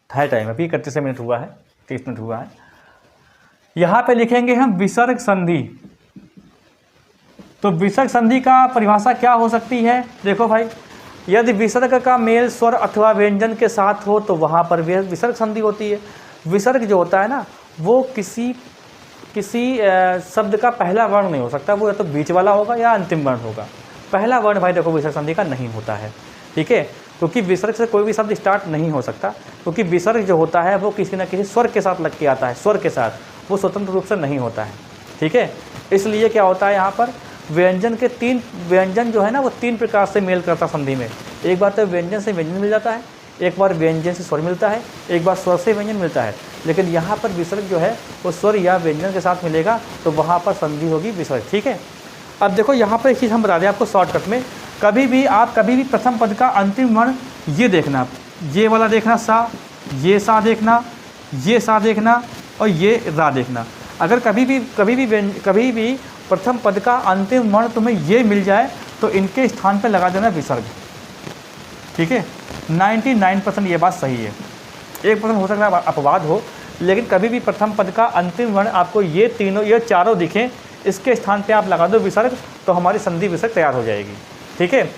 है टाइम, अभी 31 मिनट हुआ है, 30 मिनट हुआ है। यहाँ पे लिखेंगे हम विसर्ग संधि। तो विसर्ग संधि का परिभाषा क्या हो सकती है? देखो भाई, यदि विसर्ग का मेल स्वर अथवा व्यंजन के साथ हो तो वहाँ पर विसर्ग संधि होती है। विसर्ग जो होता है ना, वो किसी शब्द का पहला वर्ण नहीं हो सकता, वो या तो बीच वाला होगा या अंतिम वर्ण होगा। पहला वर्ण भाई देखो विसर्ग संधि का नहीं होता है, ठीक है, क्योंकि विसर्ग से कोई भी शब्द स्टार्ट नहीं हो सकता, क्योंकि विसर्ग जो होता है वो किसी न किसी स्वर के साथ लग के आता है, स्वर के साथ, वो स्वतंत्र रूप से नहीं होता है, ठीक है। इसलिए क्या होता है यहाँ पर, व्यंजन के 3 व्यंजन जो है ना वो 3 प्रकार से मेल करता संधि में। एक बार तो व्यंजन से व्यंजन मिल जाता है, एक बार व्यंजन से स्वर मिलता है, एक बार स्वर से व्यंजन मिलता है। लेकिन यहाँ पर विसर्ग जो है वो स्वर या व्यंजन के साथ मिलेगा तो वहाँ पर संधि होगी विसर्ग, ठीक है। अब देखो यहाँ पर एक चीज़ हम बता दें आपको शॉर्टकट में, कभी भी प्रथम पद का अंतिम वर्ण ये देखना, ये वाला देखना सा, ये सा देखना, ये सा देखना और ये रा देखना। अगर कभी भी प्रथम पद का अंतिम वर्ण तुम्हें ये मिल जाए तो इनके स्थान पर लगा देना विसर्ग, ठीक है। 99% ये बात सही है, 1% हो सकता है अपवाद हो, लेकिन कभी भी प्रथम पद का अंतिम वर्ण आपको ये चारों दिखें, इसके स्थान पे आप लगा दो विसर्ग, तो हमारी संधि विसर्ग तैयार हो जाएगी, ठीक है।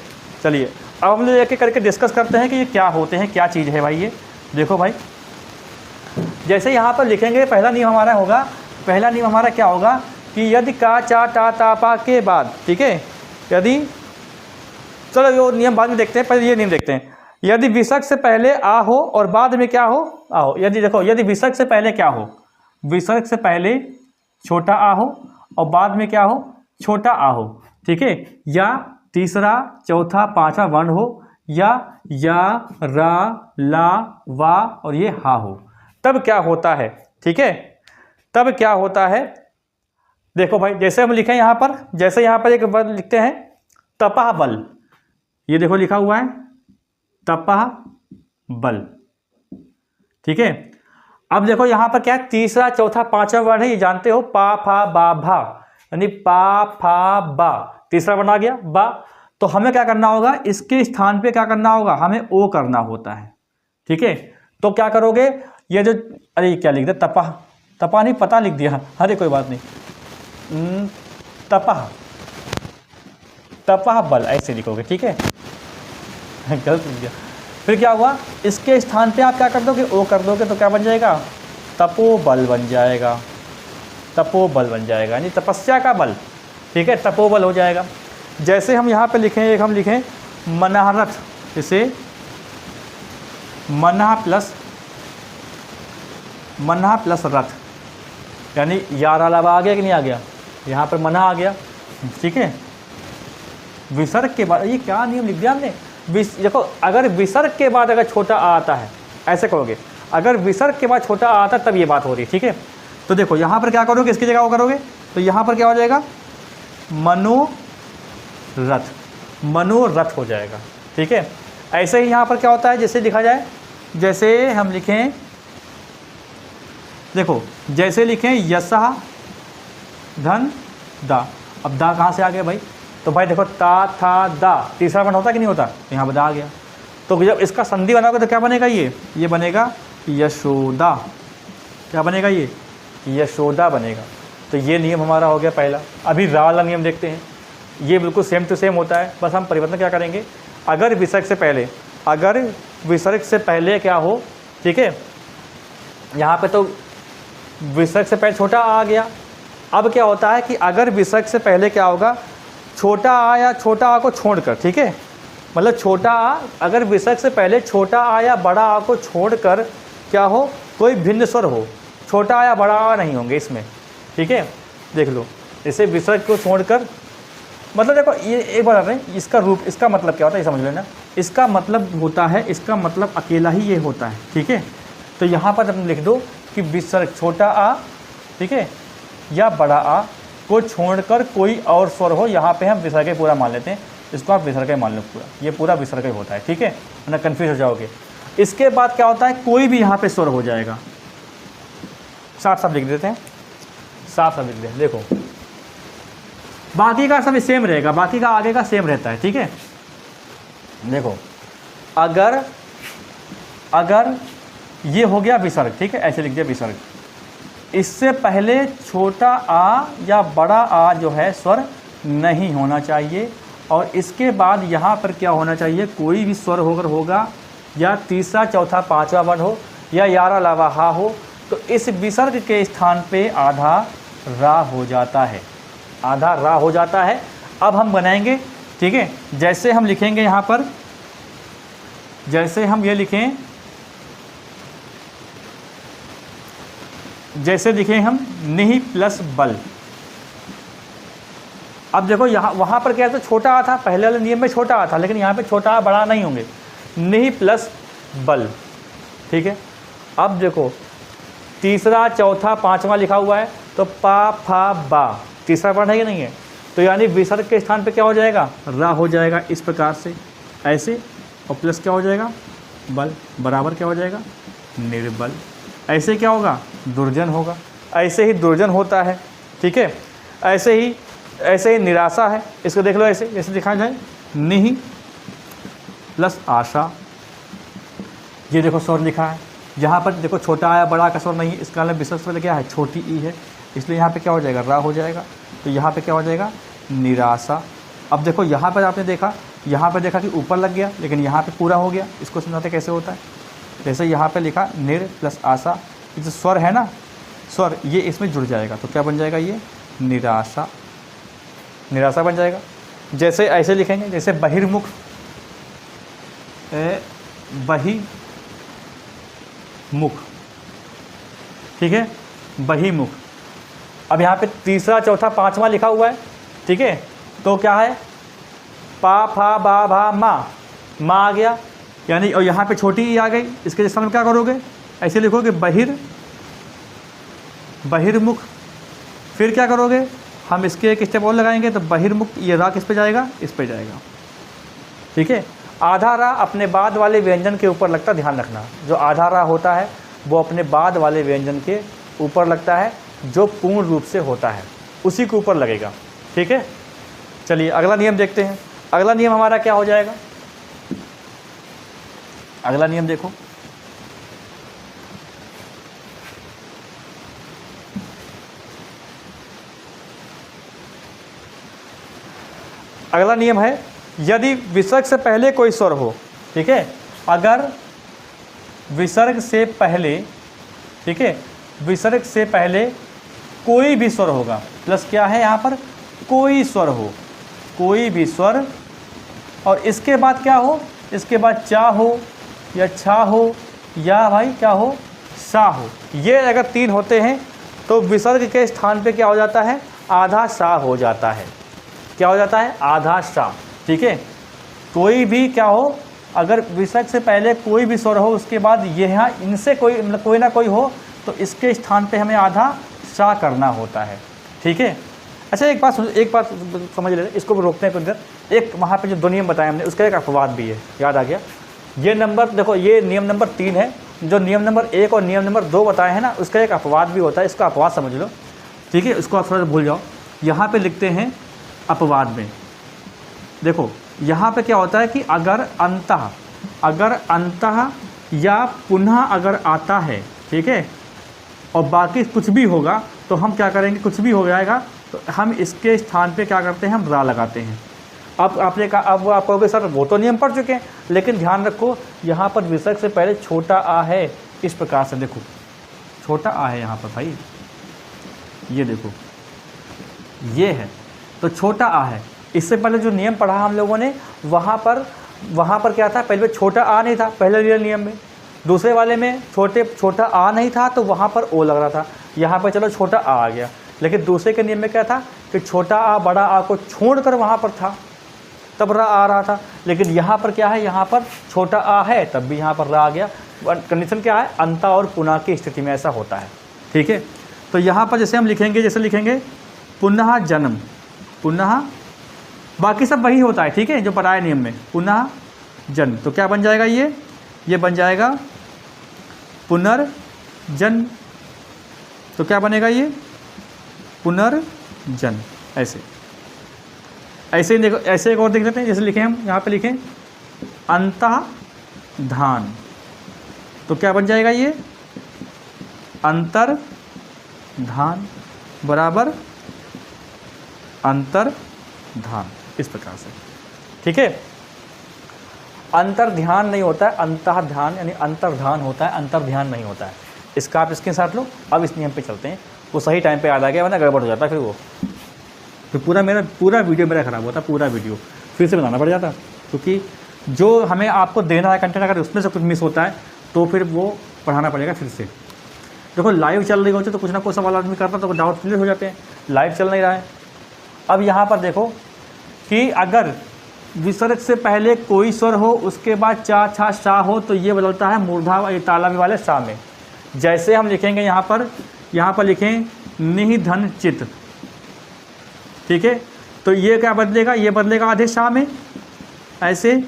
चलिए अब हम लोग एक करके डिस्कस करते हैं कि ये क्या होते हैं, क्या चीज़ है भाई ये। देखो भाई, जैसे यहाँ पर लिखेंगे पहला नियम हमारा क्या होगा कि यदि का चा टा ता पा के बाद, ठीक है, यदि, चलो वो नियम बाद में देखते हैं, पहले ये नियम देखते हैं। यदि विसर्ग से पहले आ हो और बाद में क्या हो, आ हो। यदि विसर्ग से पहले क्या हो, विसर्ग से पहले छोटा आ हो और बाद में क्या हो, छोटा आ हो, ठीक है। या तीसरा चौथा पांचवा वर्ण हो, या रा ला वा और ये हा हो, तब क्या होता है, ठीक है, तब क्या होता है। देखो भाई, जैसे हम लिखें यहाँ पर, जैसे यहाँ पर एक वर्ड लिखते हैं तपह बल, ये देखो लिखा हुआ है तपह बल, ठीक है। अब देखो यहाँ पर क्या है, तीसरा चौथा पांचवा वर्ण है, ये जानते हो, पा फा बा भा, यानी पा फा बा, तीसरा वर्ण आ गया बा। तो हमें क्या करना होगा, इसके स्थान पे क्या करना होगा, हमें ओ करना होता है, ठीक है। तो क्या करोगे, ये जो, अरे क्या लिख दिया, तपा नहीं, पता लिख दिया, अरे कोई बात नहीं, तपह बल ऐसे लिखोगे, ठीक है, गलत लिख दिया। फिर क्या हुआ, इसके स्थान पे आप क्या कर दोगे, ओ कर दोगे, तो क्या बन जाएगा, तपोबल बन जाएगा, तपोबल बन जाएगा, यानी तपस्या का बल, ठीक है, तपोबल हो जाएगा। जैसे हम यहाँ पे लिखें, एक हम लिखें मनारथ, इसे मना प्लस रथ, यानी यार अलावा आ गया कि नहीं आ गया, यहाँ पर मना आ गया, ठीक है। विसर्ग के बाद, ये क्या नियम लिख दिया हमने, देखो अगर विसर्ग के बाद अगर छोटा आ आता है, ऐसे कहोगे, अगर विसर्ग के बाद छोटा आ आता है तब ये बात हो रही है, ठीक है। तो देखो यहाँ पर क्या करोगे, इसकी जगह वो करोगे, तो यहाँ पर क्या हो जाएगा, मनोरथ हो जाएगा, ठीक है। ऐसे ही यहाँ पर क्या होता है, जैसे लिखा जाए, जैसे हम लिखें, देखो जैसे लिखें यशः धन दा, अब दा कहाँ से आ गया भाई, तो भाई देखो ता था दा, तीसरा वर्ण होता कि नहीं होता, तो यहाँ पर दा आ गया। तो जब इसका संधि बनाओगे तो क्या बनेगा, ये बनेगा यशोदा, क्या बनेगा, ये यशोदा बनेगा। तो ये नियम हमारा हो गया पहला। अभी रा वाला नियम देखते हैं, ये बिल्कुल सेम टू सेम होता है, बस हम परिवर्तन क्या करेंगे, अगर विसर्ग से पहले क्या हो, ठीक है, यहाँ पे तो विसर्ग से पहले छोटा आ गया। अब क्या होता है कि अगर विसर्ग से पहले क्या होगा, छोटा आ या छोटा आ को छोड़कर, ठीक है, मतलब छोटा आ, अगर विसर्ग से पहले छोटा आ या बड़ा आ को छोड़कर क्या हो, कोई भिन्न स्वर हो, छोटा आ या बड़ा आ नहीं होंगे इसमें, ठीक है। देख लो, जैसे विसर्ग को छोड़कर, मतलब देखो ये एक बार है, इसका रूप, इसका मतलब क्या होता है ये समझ लेना, इसका मतलब होता है, इसका मतलब अकेला ही ये होता है, ठीक है। तो यहाँ पर तुम लिख दो कि विसर्ग छोटा आ, ठीक है, या बड़ा आ को छोड़कर कोई और स्वर हो, यहाँ पे हम विसर्ग पूरा मान लेते हैं, इसको आप विसर्ग मान लो पूरा, ये पूरा विसर्ग होता है, ठीक है, वरना कन्फ्यूज हो जाओगे। इसके बाद क्या होता है, कोई भी यहाँ पे स्वर हो जाएगा, साथ साथ लिख देते हैं, साफ समझ लें। देखो बाकी का सब सेम रहेगा, बाकी का आगे का सेम रहता है, ठीक है। देखो अगर ये हो गया विसर्ग, ठीक है, ऐसे लिख दिया विसर्ग, इससे पहले छोटा आ या बड़ा आ जो है स्वर नहीं होना चाहिए, और इसके बाद यहाँ पर क्या होना चाहिए, कोई भी स्वर होकर होगा, या तीसरा चौथा पांचवा वर्ण हो, या यारा लावा हा हो, तो इस विसर्ग के स्थान पे आधा रा हो जाता है, आधा रा हो जाता है। अब हम बनाएंगे, ठीक है, जैसे हम लिखेंगे यहाँ पर, जैसे हम ये लिखें, जैसे लिखें हम निहि प्लस बल। अब देखो यहाँ वहाँ पर क्या है, तो छोटा आ था, पहले वाले नियम में छोटा आ था, लेकिन यहाँ पे छोटा आ बड़ा नहीं होंगे, निहि प्लस बल, ठीक है। अब देखो तीसरा चौथा पांचवा लिखा हुआ है, तो पा फा बा तीसरा वर्ण है कि नहीं है, तो यानी विसर्ग के स्थान पे क्या हो जाएगा, रा हो जाएगा इस प्रकार से, ऐसे, और प्लस क्या हो जाएगा, बल, बराबर क्या हो जाएगा, निर्बल। ऐसे क्या होगा, दुर्जन होगा, ऐसे ही दुर्जन होता है, ठीक है। ऐसे ही निराशा है, इसको देख लो ऐसे, जैसे दिखाया जाए, निहि प्लस आशा, ये देखो स्वर लिखा है, यहाँ पर देखो छोटा आया बड़ा का स्वर नहीं, इसका मतलब विसर्ग स्वर क्या है, छोटी ई है, इसलिए यहाँ पे क्या हो जाएगा, रा हो जाएगा, तो यहाँ पे क्या हो जाएगा, निराशा। अब देखो यहाँ पर आपने देखा, यहाँ पर देखा कि ऊपर लग गया, लेकिन यहाँ पे पूरा हो गया, इसको समझाते कैसे होता है। जैसे यहाँ पे लिखा निर प्लस आशा, ये जो स्वर है ना, स्वर ये इसमें जुड़ जाएगा, तो क्या बन जाएगा, ये निराशा, निराशा बन जाएगा। जैसे ऐसे लिखेंगे, जैसे बहिर्मुख, बहिमुख, ठीक है, बहिमुख। अब यहाँ पे तीसरा चौथा पांचवा लिखा हुआ है, ठीक है, तो क्या है, पा फा बा भा मा आ गया, यानी, और यहाँ पे छोटी ई आ गई, इसके स्थान में क्या करोगे, ऐसे लिखोगे बहिर्मुख, फिर क्या करोगे, हम इसके एक स्टेप और लगाएंगे, तो बहिर्मुख, ये रा किस पे जाएगा, इस पे जाएगा, ठीक है। आधा रा अपने बाद वाले व्यंजन के ऊपर लगता, ध्यान रखना, जो आधा रा होता है वो अपने बाद वाले व्यंजन के ऊपर लगता है, जो पूर्ण रूप से होता है उसी के ऊपर लगेगा, ठीक है। चलिए अगला नियम देखते हैं। अगला नियम हमारा क्या हो जाएगा, अगला नियम देखो, अगला नियम है, यदि विसर्ग से पहले कोई स्वर हो, ठीक है, अगर विसर्ग से पहले, ठीक है, विसर्ग से पहले कोई भी स्वर होगा, प्लस क्या है यहाँ पर, कोई स्वर हो, कोई भी स्वर, और इसके बाद क्या हो, इसके बाद चा हो या छा हो या भाई क्या हो, सा हो, ये अगर तीन होते हैं तो विसर्ग के स्थान पे क्या हो जाता है, आधा सा हो जाता है, क्या हो जाता है, आधा सा, ठीक है। कोई भी क्या हो, अगर विसर्ग से पहले कोई भी स्वर हो, उसके बाद ये यहाँ इनसे कोई, मतलब कोई ना कोई हो, तो इसके स्थान पे हमें आधा सा करना होता है, ठीक है। अच्छा एक बात समझ लेते, इसको रोकते हैं कुछ देर। एक वहाँ पे जो दो नियम बताए हमने, उसका एक अपवाद भी है, याद आ गया। ये नंबर देखो, ये नियम नंबर 3 है, जो नियम नंबर 1 और नियम नंबर 2 बताए हैं ना, उसका एक अपवाद भी होता है, इसका अपवाद समझ लो, ठीक है, इसको आप थोड़ा भूल जाओ। यहाँ पे लिखते हैं अपवाद में, देखो यहाँ पे क्या होता है कि अगर अंतः या पुनः अगर आता है, ठीक है, और बाकी कुछ भी होगा, तो हम क्या करेंगे, कुछ भी हो जाएगा तो हम इसके स्थान पे क्या करते हैं, हम रा लगाते हैं। अब आपने कहा, अब आप कहोगे सर वो तो नियम पढ़ चुके हैं, लेकिन ध्यान रखो यहाँ पर विसर्ग से पहले छोटा आ है, इस प्रकार से देखो छोटा आ है यहाँ पर भाई, ये देखो ये है, तो छोटा आ है। इससे पहले जो नियम पढ़ा हम लोगों ने, वहाँ पर क्या था, पहले छोटा आ नहीं था पहले नियम में, दूसरे वाले में छोटा आ नहीं था, तो वहाँ पर ओ लग रहा था, यहाँ पर चलो छोटा आ गया। लेकिन दूसरे के नियम में क्या था कि छोटा आ बड़ा आ को छोड़कर वहाँ पर था, तब रा आ रहा था। लेकिन यहाँ पर क्या है, यहाँ पर छोटा आ है तब भी यहाँ पर रा आ गया। कंडीशन क्या है, अंता और पुनः की स्थिति में ऐसा होता है, ठीक है। तो यहाँ पर जैसे हम लिखेंगे, जैसे लिखेंगे पुनः जन्म, पुनः, बाकी सब वही होता है, ठीक है, जो पढ़ाए नियम में, पुनः जन्म, तो क्या बन जाएगा, ये बन जाएगा पुनर्जन्म। तो क्या बनेगा, ये पुनर्जन, ऐसे ऐसे देखो, ऐसे एक और देख लेते हैं, जैसे लिखें हम यहाँ पे लिखें अंतर्धान, तो क्या बन जाएगा ये अंतर्धान बराबर अंतर्धान, इस प्रकार से। ठीक है, अंतर्ध्यान नहीं होता है, अंतर्ध्यान यानी अंतर्धान होता है, अंतर्ध्यान नहीं होता है। इसका आप स्क्रीनशॉट लो। अब इस नियम पे चलते हैं, वो सही टाइम पे याद आ गया, वरना गड़बड़ हो जाता फिर फिर पूरा वीडियो मेरा ख़राब होता, पूरा वीडियो फिर से बनाना पड़ जाता, क्योंकि जो हमें आपको देना है कंटेंट, अगर उसमें से कुछ मिस होता है तो फिर वो पढ़ाना पड़ेगा फिर से। देखो लाइव चल रही होती तो कुछ ना कुछ सवाल आदमी करता तो डाउट क्लियर हो जाते हैं, लाइव चल नहीं रहा है। अब यहाँ पर देखो कि अगर विसर्ग से पहले कोई स्वर हो, उसके बाद चा छा शा हो, तो ये बदलता है मूर्धा तालव्य वाले शा में। जैसे हम लिखेंगे यहाँ पर लिखें निधन चित, ठीक है, तो ये क्या बदलेगा, ये बदलेगा आधे शा में ऐसे,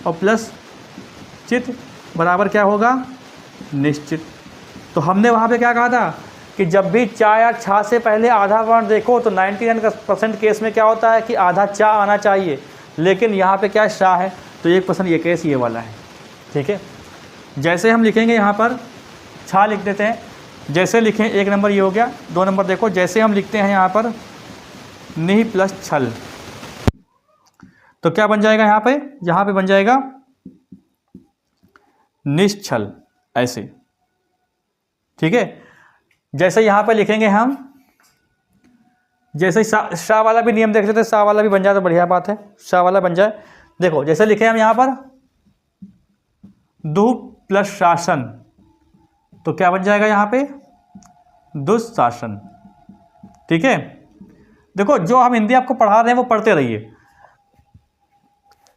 और प्लस चित बराबर क्या होगा निश्चित। तो हमने वहाँ पे क्या कहा था कि जब भी चा या छा से पहले आधा वर्ण देखो तो 99% केस में क्या होता है कि आधा चा आना चाहिए, लेकिन यहाँ पे क्या शा है, तो 1% ये केस ये वाला है। ठीक है, जैसे हम लिखेंगे यहाँ पर छा लिख देते हैं, जैसे लिखें 1 नंबर ये हो गया। 2 नंबर देखो, जैसे हम लिखते हैं यहाँ पर निह प्लस छल, तो क्या बन जाएगा यहाँ पे बन जाएगा निश्छल, ऐसे। ठीक है, जैसे यहाँ पे लिखेंगे हम, जैसे शाह वाला भी नियम देख लेते हैं, शाह वाला भी बन जाए तो बढ़िया बात है, शाह वाला बन जाए। देखो जैसे लिखे हम यहाँ पर दु प्लस शासन, तो क्या बन जाएगा यहाँ पे दुशासन। ठीक है, देखो जो हम हिंदी आपको पढ़ा रहे हैं वो पढ़ते रहिए,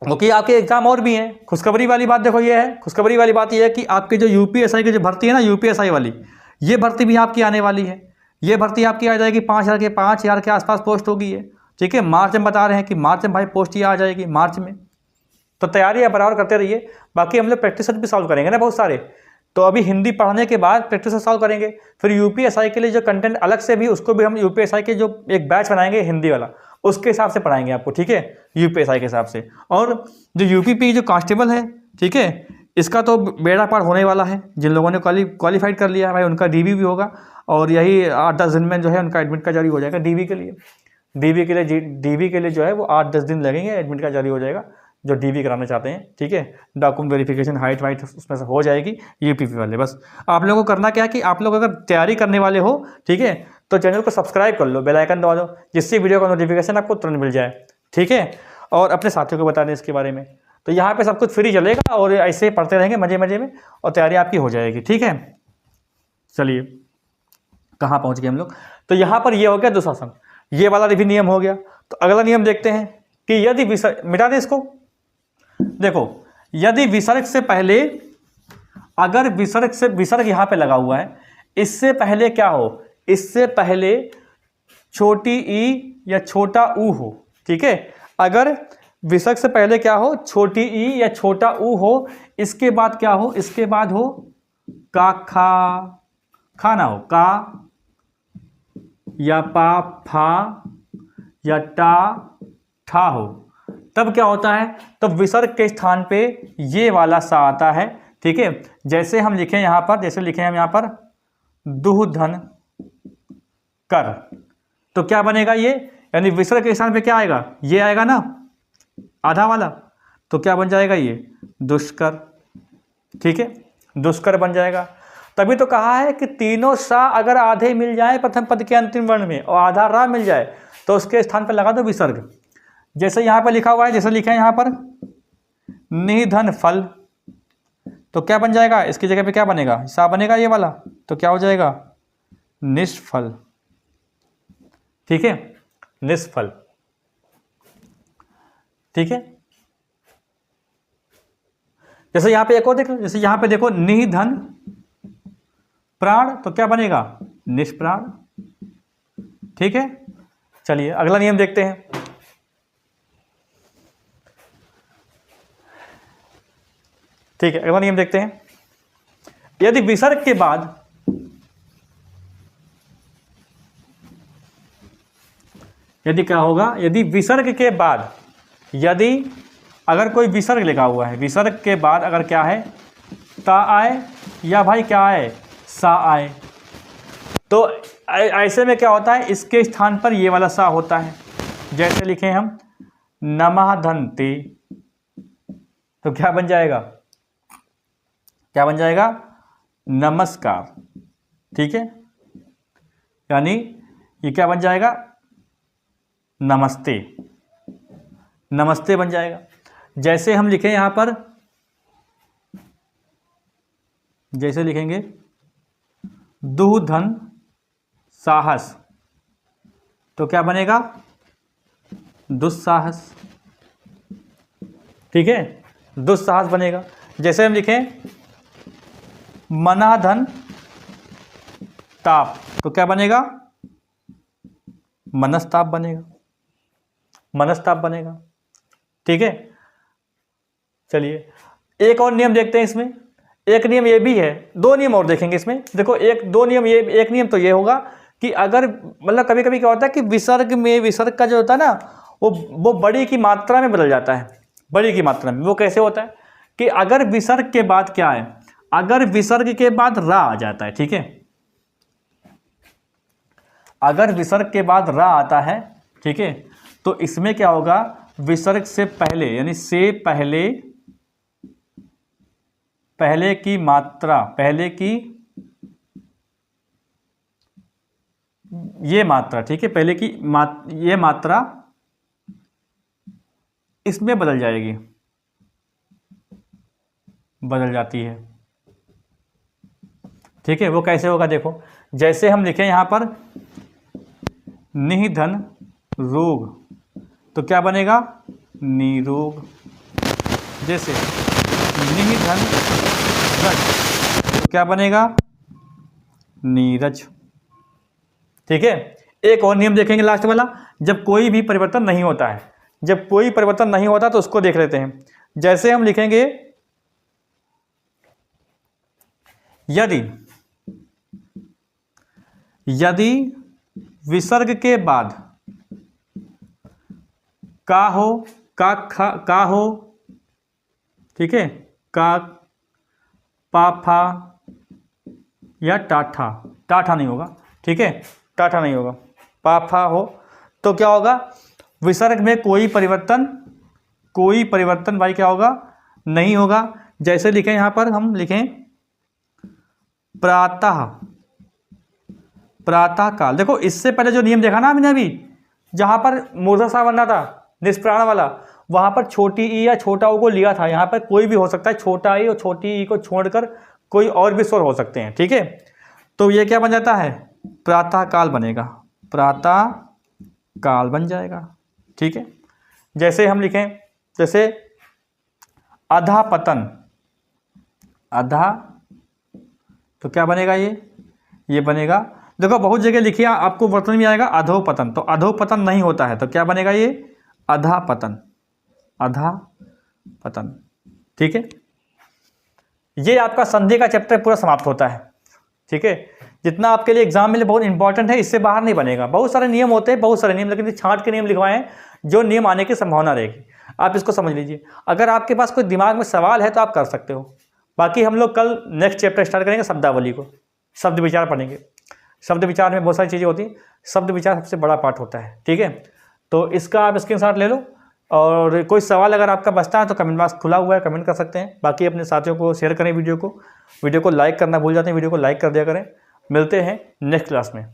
क्योंकि आपके एग्जाम और भी हैं। खुशखबरी वाली बात देखो ये है, खुशखबरी वाली बात ये है कि आपके जो यूपीएसआई की जो भर्ती है ना, यूपीएसआई वाली, ये भर्ती भी आपकी आने वाली है। ये भर्ती आपकी आ जाएगी 5,000 के आसपास पोस्ट होगी ये। ठीक है, मार्च में बता रहे हैं कि मार्च में भाई पोस्ट ये आ जाएगी मार्च में, तो तैयारी आप बराबर करते रहिए। बाकी हम लोग प्रैक्टिस भी सॉल्व करेंगे ना बहुत सारे, तो अभी हिंदी पढ़ने के बाद प्रैक्टिस सॉल्व करेंगे, फिर यूपीएसआई के लिए जो कंटेंट अलग से भी, उसको भी हम यूपीएसआई के जो एक बैच बनाएंगे हिंदी वाला, उसके हिसाब से पढ़ाएंगे आपको। ठीक है, यूपीएसआई के हिसाब से। और जो यूपीपी जो कांस्टेबल है, ठीक है, इसका तो बेड़ा पार होने वाला है। जिन लोगों ने क्वालिफाइड कर लिया है भाई, उनका डीबी भी होगा, और यही 8-10 दिन में जो है उनका एडमिट का जारी हो जाएगा। डीबी के लिए जो है वो 8-10 दिन लगेंगे, एडमिट का जारी हो जाएगा, जो डीबी कराना चाहते हैं। ठीक है, डॉक्यूमेंट वेरिफिकेशन, हाइट वाइट उसमें से हो जाएगी, यूपीपी वाले। बस आप लोगों को करना क्या है कि आप लोग अगर तैयारी करने वाले हो, ठीक है, तो चैनल को सब्सक्राइब कर लो, बेल आइकन दबा दो, जिससे वीडियो का नोटिफिकेशन आपको तुरंत मिल जाए। ठीक है, और अपने साथियों को बता दें इसके बारे में। तो यहाँ पे सब कुछ फ्री चलेगा, और ऐसे ही पढ़ते रहेंगे मजे मजे में, और तैयारी आपकी हो जाएगी। ठीक है, चलिए कहाँ पहुँच गए हम लोग। तो यहाँ पर ये हो गया दुशासन, ये वाला भी नियम हो गया। तो अगला नियम देखते हैं कि यदि विसर्ग, मिटा दें इसको। देखो, यदि विसर्ग से पहले, अगर विसर्ग यहाँ पे लगा हुआ है, इससे पहले क्या हो, इससे पहले छोटी ई या छोटा ऊ हो। ठीक है, अगर विसर्ग से पहले क्या हो, छोटी ई या छोटा ऊ हो, इसके बाद क्या हो, इसके बाद हो का खा ना हो, का या पा फा या टा ठा हो, तब क्या होता है, तब विसर्ग के स्थान पे ये वाला सा आता है। ठीक है, जैसे हम लिखें यहाँ पर, जैसे लिखें हम यहाँ पर दुहधन कर, तो क्या बनेगा ये, यानी विसर्ग के स्थान पे क्या आएगा, ये आएगा ना आधा वाला, तो क्या बन जाएगा ये दुष्कर। ठीक है, दुष्कर बन जाएगा। तभी तो कहा है कि तीनों सा अगर आधे मिल जाए प्रथम पद के अंतिम वर्ण में, और आधा रा मिल जाए, तो उसके स्थान पर लगा दो विसर्ग। जैसे यहाँ पर लिखा हुआ है, जैसे लिखा है यहाँ पर निधन फल, तो क्या बन जाएगा, इसकी जगह पे क्या बनेगा, सा बनेगा ये वाला, तो क्या हो जाएगा निष्फल। ठीक है, निष्फल। ठीक है, जैसे यहाँ पे एक और देखो, जैसे यहाँ पे देखो निधन प्राण, तो क्या बनेगा निष्प्राण। ठीक है, चलिए अगला नियम देखते हैं। ठीक है, अगला नियम देखते हैं। यदि विसर्ग के बाद यदि क्या होगा, यदि विसर्ग के बाद, यदि अगर कोई विसर्ग लिखा हुआ है, विसर्ग के बाद अगर क्या है, ता आए या भाई क्या आए, सा आए, तो ऐसे में क्या होता है, इसके स्थान पर ये वाला सा होता है। जैसे लिखें हम नमः धन्ते, तो क्या बन जाएगा, क्या बन जाएगा, नमस्कार। ठीक है, यानी ये क्या बन जाएगा, नमस्ते, नमस्ते बन जाएगा। जैसे हम लिखें यहाँ पर, जैसे लिखेंगे दुधन साहस, तो क्या बनेगा, दुस्साहस। ठीक है, दुस्साहस बनेगा। जैसे हम लिखें मनाधन ताप, तो क्या बनेगा, मनस्ताप बनेगा, मनस्ताप बनेगा। ठीक है, चलिए एक और नियम देखते हैं इसमें। एक नियम ये भी है, दो नियम और देखेंगे इसमें। देखो एक दो नियम, ये एक नियम तो ये होगा कि अगर मतलब कभी कभी क्या होता है कि विसर्ग में, विसर्ग का जो होता है ना, वो बड़ी की मात्रा में बदल जाता है, बड़ी की मात्रा में। वो कैसे होता है कि अगर विसर्ग के बाद क्या है, अगर विसर्ग के बाद रा आ जाता है, ठीक है, अगर विसर्ग के बाद रा आता है, ठीक है, तो इसमें क्या होगा, विसर्ग से पहले यानी से पहले, पहले की मात्रा, पहले की ये मात्रा, ठीक है, पहले की ये मात्रा इसमें बदल जाएगी, बदल जाती है। ठीक है, वो कैसे होगा देखो, जैसे हम लिखें यहां पर निधन रोग, तो क्या बनेगा, निरोग। जैसे निधन रज, तो क्या बनेगा, नीरज। ठीक है, एक और नियम देखेंगे लास्ट वाला, जब कोई भी परिवर्तन नहीं होता है, जब कोई परिवर्तन नहीं होता तो उसको देख लेते हैं। जैसे हम लिखेंगे यदि, यदि विसर्ग के बाद का हो, का हो, ठीक है, का, पाफा या टाठा, टाठा नहीं होगा, ठीक है, टाठा नहीं होगा, पाफा हो, तो क्या होगा, विसर्ग में कोई परिवर्तन, कोई परिवर्तन भाई क्या होगा, नहीं होगा। जैसे लिखें यहां पर हम लिखें प्रातः, प्रातः काल। देखो इससे पहले जो नियम देखा ना हमने अभी, जहां पर मूर्धा सा बनना था निष्प्राण वाला, वहां पर छोटी ई या छोटा ऊ को लिया था। यहां पर कोई भी हो सकता है, छोटा ई और छोटी ई को छोड़कर कोई और भी स्वर हो सकते हैं। ठीक है, तो ये क्या बन जाता है, प्रातः काल बनेगा, प्रातः काल बन जाएगा। ठीक है, जैसे हम लिखें, जैसे अधा पतन, अधा, तो क्या बनेगा, ये बनेगा। देखो बहुत जगह लिखिए, आपको वर्तन में आएगा अधोपतन, तो अधोपतन नहीं होता है, तो क्या बनेगा, ये अधा पतन, अधा पतन। ठीक है, ये आपका संधि का चैप्टर पूरा समाप्त होता है। ठीक है, जितना आपके लिए एग्जाम में लिए बहुत इंपॉर्टेंट है, इससे बाहर नहीं बनेगा। बहुत सारे नियम होते हैं, बहुत सारे नियम, लेकिन छांट के नियम लिखवाए हैं, जो नियम आने की संभावना रहेगी। आप इसको समझ लीजिए। अगर आपके पास कोई दिमाग में सवाल है तो आप कर सकते हो। बाकी हम लोग कल नेक्स्ट चैप्टर स्टार्ट करेंगे, शब्दावली को, शब्द विचार पढ़ेंगे। शब्द विचार में बहुत सारी चीज़ें होती हैं, शब्द विचार सबसे बड़ा पार्ट होता है। ठीक है, तो इसका आप स्क्रीनशॉट ले लो, और कोई सवाल अगर आपका बचता है तो कमेंट बॉक्स खुला हुआ है, कमेंट कर सकते हैं। बाकी अपने साथियों को शेयर करें वीडियो को लाइक करना भूल जाते हैं, वीडियो को लाइक कर दिया करें। मिलते हैं नेक्स्ट क्लास में।